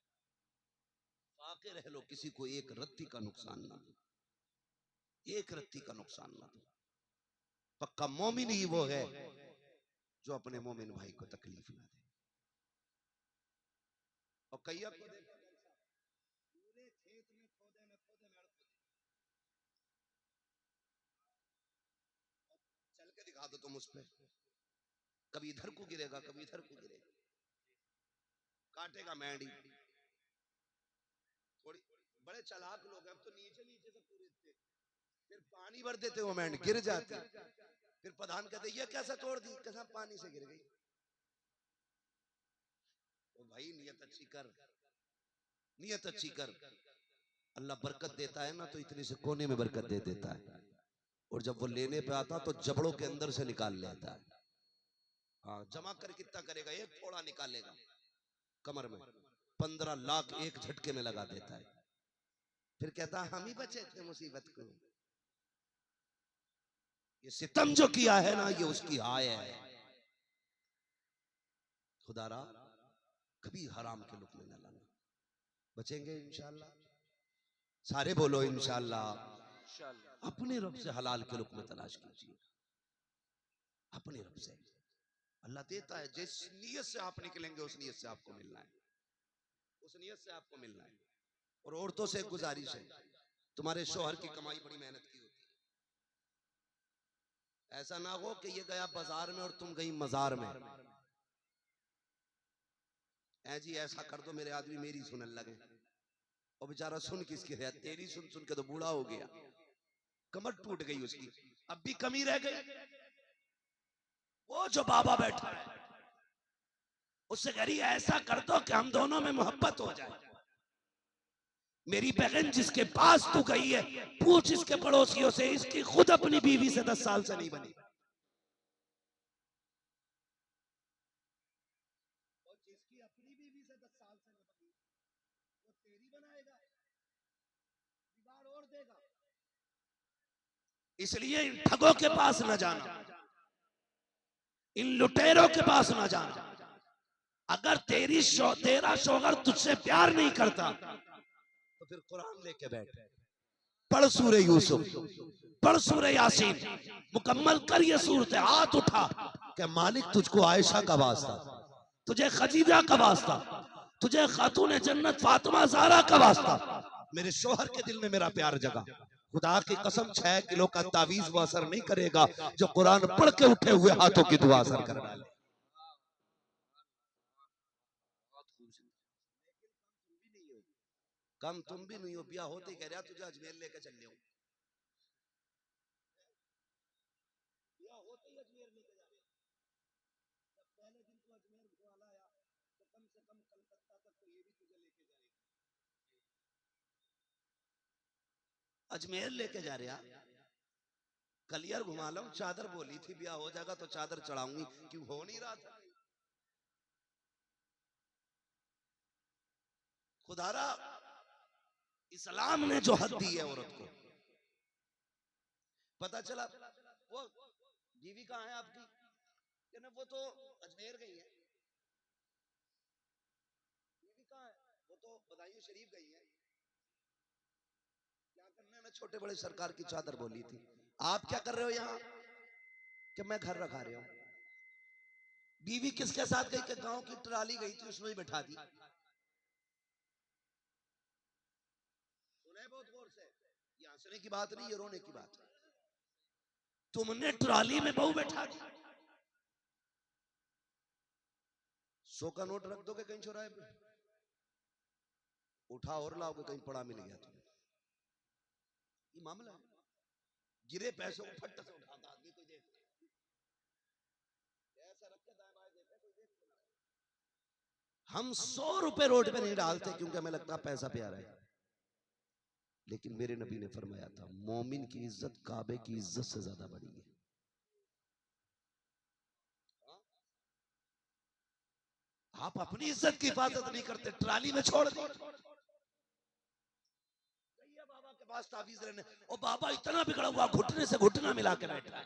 फाके रह लो, किसी को एक रत्ती का नुकसान ना दो, एक रत्ती का नुकसान ना दो। पक्का मोमिन ही वो है जो अपने मोमिन भाई को तकलीफ ना दे। और कैया को देखो, पूरे खेत में खोदे में खोदे में चल के दिखा दो तुम उस पे, कभी इधर को गिरेगा कभी इधर को गिरेगा, काटेगा मैंडी। थोड़ी बड़े चालाक लोग हैं, अब तो नीचे नीचे से पूरे थे, फिर पानी भर देते वो मैंड गिर जाती। फिर प्रधान कहते ये कैसे तोड़ दी? कैसा पानी से गिर गई। ओ भाई नियत अच्छी कर, नियत अच्छी कर। अल्लाह बरकत देता है ना तो इतने से कोने में बरकत दे देता है, और जब वो लेने पे आता तो जबड़ों के अंदर से निकाल लेता है। हाँ, जमा कर कितना करेगा? एक थोड़ा निकालेगा कमर में, 15 लाख एक झटके में लगा देता है। फिर कहता हम ही बचे थे मुसीबत को। ये सितम जो किया है ना ये उसकी हाय है। खुदारा कभी हराम के लुक्मे न लाना। बचेंगे इंशाअल्लाह, सारे बोलो इंशाअल्लाह। अपने रब से हलाल के लुक्मे तलाश कीजिए, अपने रब से। अल्लाह देता है, जिस नियत से आप निकलेंगे उस नियत से आपको मिलना है, उस नियत से आपको मिलना है। और औरतों से गुजारिश है, तुम्हारे शौहर की कमाई बड़ी मेहनत की होती है, ऐसा ना हो कि ये गया बाजार में और तुम गई मजार में। ऐ जी ऐसा कर दो मेरे आदमी मेरी सुनने लगे, और बेचारा सुन किसकी है? तेरी सुन सुन के तो बूढ़ा हो गया, कमर टूट गई उसकी, अब भी कमी रह गई। वो जो बाबा बैठा है उससे कह रही है ऐसा कर दो कि हम दोनों में मोहब्बत हो जाए। मेरी बहन जिसके पास तू गई है पूछ इसके पड़ोसियों से, इसकी खुद अपनी बीवी से 10 साल से नहीं बनी। और जिसकी अपनी बीवी से 10 साल से नहीं बनी वो तेरी बनाएगा, बिगाड़ और देगा। इसलिए इन ठगों के पास न जाना, इन लुटेरों के पास न जाना। अगर तेरा शौहर तुझसे प्यार नहीं करता तो फिर कुरान लेके बैठ, पढ़ सूरह यूसुफ, पढ़ सूरह यासीन, मुकम्मल कर ये सूरत, हाथ उठा कि मालिक तुझको आयशा का वास्ता, तुझे खदीजा का वास्ता, तुझे खातून जन्नत फातिमा ज़हरा का वास्ता, मेरे शौहर के दिल में मेरा प्यार जगा। खुदा की कसम 6 किलो का तावीज वो असर नहीं करेगा जो कुरान पढ़ के उठे हुए हाथों की दुआ असर कर डाले। कम तुम भी नहीं हो, बिया होते ही कह रहा तुझे अजमेर लेके चल रहा हूं, बिया होते ही अजमेर लेके जा रहे हैं। जब पहले दिन को अजमेर घुमाला आया तो कम से कम कलकत्ता तक तो ये भी तुझे लेके जाएगा। अजमेर लेके जा रहा, कलियर घुमा लो, चादर बोली थी बिया हो जाएगा तो चादर चढ़ाऊंगी, क्यों हो नहीं रहा था। खुदारा इस्लाम ने जो हद दी है औरत को, पता चला वो बीवी कहाँ है आपकी, कहना वो तो अजमेर गई है। बीवी कहाँ है, वो तो बदायूं शरीफ गई है। क्या करने में छोटे बड़े सरकार की चादर बोली थी, आप क्या कर रहे हो यहाँ, कि मैं घर रखा रहा हूं। बीवी किसके साथ गई, कि गांव की ट्राली गई थी उसमें बैठा दी। सुने बहुत गौर से, ये हंसने की बात नहीं, ये रोने की बात है। तुमने ट्राली में बहू बैठा दी, 100 का नोट रख दोगे कहीं चौराहे पे, उठा और लाओगे कहीं पड़ा मिल गया तुम्हें। ये मामला है, गिरे पैसों को फट से उठाता आदमी, कोई देख ऐसा रख के दाएं बाएं देखे, कोई देख। हम 100 रुपए रोड पे नहीं डालते क्योंकि हमें लगता पैसा प्यारा है, लेकिन मेरे नबी ने फरमाया था मोमिन की इज्जत काबे की इज्जत से ज्यादा बड़ी है। आप अपनी इज्जत की हिफाजत नहीं करते, ट्राली में छोड़ दी। बाबा के पास तावीज रहने, और बाबा इतना बिगड़ा हुआ घुटने से घुटना मिला के बैठा है।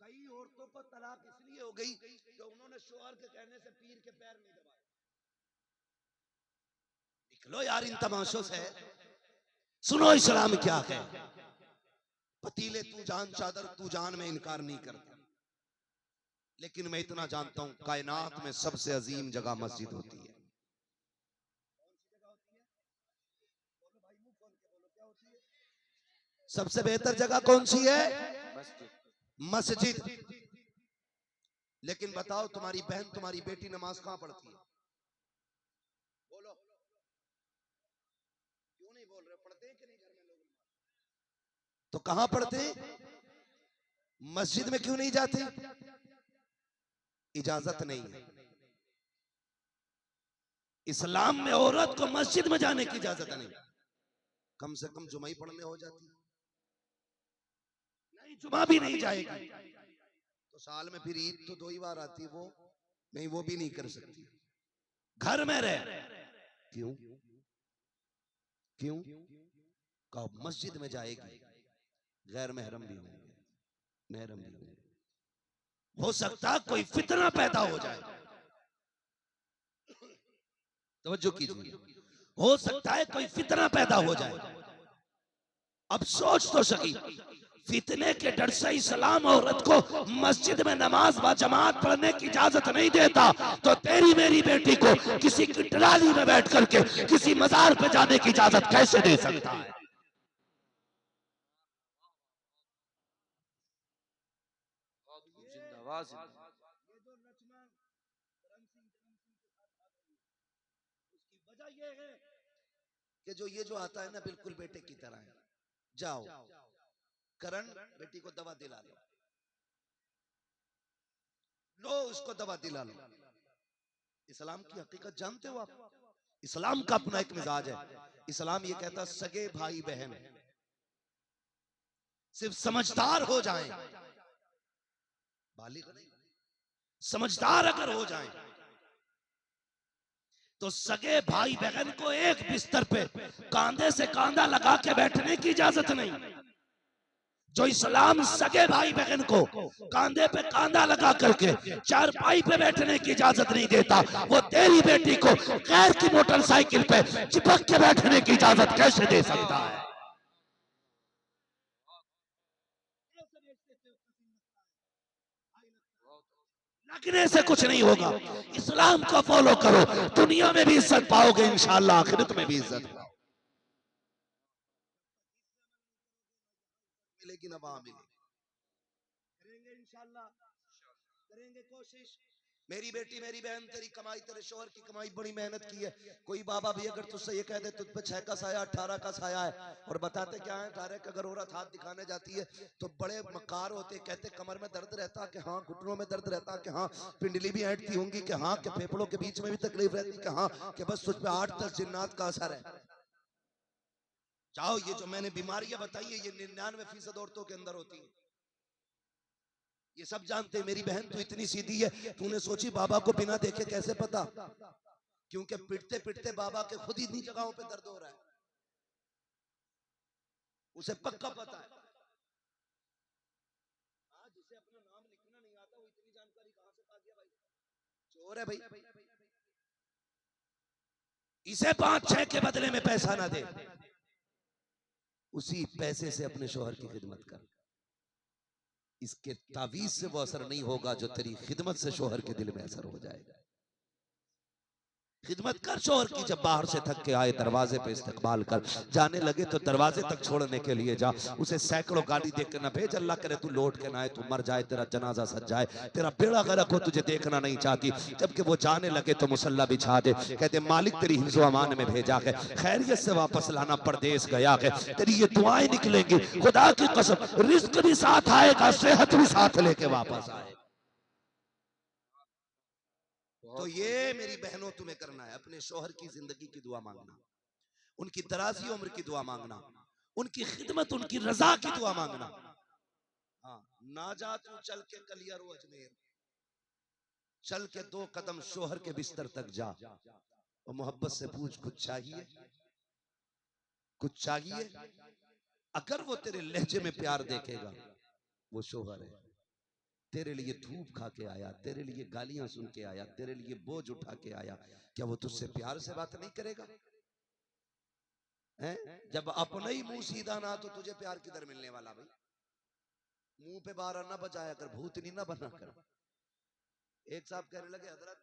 कई औरतों को तलाक इसलिए हो गई कि उन्होंने शौहर के कहने से पीर के पैर नहीं दबाए। निकलो यार इन तमाशों से, सुनो इस्लाम क्या है। पतीले तू जान चादर तू जान में इनकार नहीं करता, लेकिन मैं इतना जानता हूं कायनात में सबसे अजीम जगह मस्जिद होती है। सबसे बेहतर जगह कौन सी है, मस्जिद। लेकिन बताओ तुम्हारी बहन तुम्हारी बेटी नमाज कहां पढ़ती है, बोलो, क्यों नहीं बोल रहे, पढ़ते हैं कि नहीं घर में लोग, तो कहां पढ़ते हैं, मस्जिद में क्यों नहीं जाते, इजाजत नहीं है। इस्लाम में औरत को मस्जिद में जाने की इजाजत नहीं, कम से कम जुमा ही पढ़ने हो जाती है, नहीं जुमा भी नहीं जाएगी तो साल में फिर ईद तो 2 ही बार आती है, वो नहीं, वो भी नहीं कर सकती, घर में रह। क्यों क्यों, कहो मस्जिद में जाएगी, गैर महरम भी होंगे, महरम भी होंगे, हो सकता कोई फितना पैदा हो जाए, तवज्जो कीजिए, हो सकता है कोई फितना पैदा हो जाए। अब सोच तो सकी, फितने के डर से इस्लाम औरत को मस्जिद में नमाज व जमात पढ़ने की इजाजत नहीं देता, तो तेरी मेरी बेटी को किसी की ट्राली में बैठ करके किसी मजार पे जाने की इजाजत कैसे दे सकता है। जिंदाबाद। ये जो रचना उसकी वजह ये है कि जो ये जो आता है ना बिल्कुल बेटे की तरह है, जाओ करण बेटी को दवा दिला लो, लो उसको दवा दिला लो। इस्लाम की हकीकत जानते हो आप? इस्लाम का अपना एक मिजाज है। इस्लाम ये कहता सगे भाई बहन सिर्फ समझदार हो जाएं, बालिग नहीं, समझदार अगर हो जाएं तो सगे भाई बहन को एक बिस्तर पे कांधे से कांधा लगा के बैठने की इजाजत नहीं। जो इस्लाम सगे भाई बहन को कांधे पे कांधा लगा करके चारपाई पे बैठने की इजाजत नहीं देता, वो तेरी बेटी को गैर की मोटरसाइकिल पे चिपक के बैठने की इजाजत कैसे दे सकता है? लगने से कुछ नहीं होगा। इस्लाम को फॉलो करो, दुनिया में भी इज्जत पाओगे, इंशाअल्लाह आखिरत में भी इज्जत पाओगे। मिलेगी ना वहां मिलेगी। करेंगे इंशाअल्लाह, करेंगे कोशिश। मेरी बेटी मेरी बहन, तेरी कमाई तेरे शोहर की कमाई बड़ी मेहनत की है। कोई बाबा भी अगर तुझसे ये कह दे तुझ पे 6 का साया 18 का साया है, और बताते क्या है, 18 का अगर औरत हाथ दिखाने जाती है तो बड़े मकार होते, कहते कमर में दर्द रहता कि हाँ, घुटनों में दर्द रहता कि हाँ, पिंडली भी ऐंठती होंगी कि हाँ, कि फेफड़ों के बीच में भी तकलीफ रहती कि हाँ, कि बस तुझ पे 8-10 जिन्नात का असर है। चाहो ये जो मैंने बीमारियां बताई है ये 99% औरतों के अंदर होती है, ये सब जानते हैं। मेरी बहन तो इतनी सीधी है, तूने सोची बाबा को बिना देखे कैसे पता? क्योंकि पिटते पिटते बाबा के खुद ही इतनी जगहों पे दर्द हो रहा है, उसे पक्का पता है। जिसे अपना नाम लिखना नहीं आता वो इतनी जानकारी कहां से पा गया भाई? चोर है भाई। इसे 5-6 के बदले में पैसा ना दे, उसी पैसे से अपने शोहर की खिदमत कर। इसके तावीज से वो असर नहीं होगा जो तेरी खिदमत से शोहर के दिल में असर हो जाएगा। खिदमत कर शोहर की, जब बाहर से थक के आए दरवाजे पे इस्तकबाल कर, जाने लगे तो दरवाजे तक छोड़ने के लिए जा, उसे सैकड़ों गाली देख के ना भेज, अल्लाह करे तू लौट के ना आए, तू मर जाए, तेरा जनाजा सज जाए, तेरा बेड़ा गर्क हो, तुझे देखना नहीं चाहती। जबकि वो जाने लगे तो मुसल्ला बिछा दे, कहते मालिक तेरी हिफ्ज़ो अमान में भेजा है, खैरियत से वापस लाना, परदेश गया है, तेरी ये दुआएं निकलेंगी, खुदा की कसम रिस्क भी साथ आएगा, सेहत भी साथ लेके वापस आए। तो ये मेरी बहनों तुम्हें करना है, अपने शोहर की जिंदगी की दुआ मांगना, उनकी दराजी उम्र की दुआ मांगना, उनकी खिदमत उनकी रजा की दुआ मांगना। हाँ, ना जा तू चल के कलियारो अजमेर, चल के 2 कदम शोहर के बिस्तर तक जा और मोहब्बत से पूछ कुछ चाहिए, कुछ चाहिए। अगर वो तेरे लहजे में प्यार देखेगा, वो शोहर है। तेरे लिए धूप खा के आया, तेरे लिए गालियां सुन के आया, तेरे लिए बोझ उठा के आया, क्या वो तुझसे प्यार से बात नहीं करेगा? हैं? जब अपना ही मुंह सीधा ना तो तुझे प्यार किधर मिलने वाला भाई? मुंह पे बारह ना बजाया कर, भूतनी ना बना कर। एक साहब कहने लगे हजरत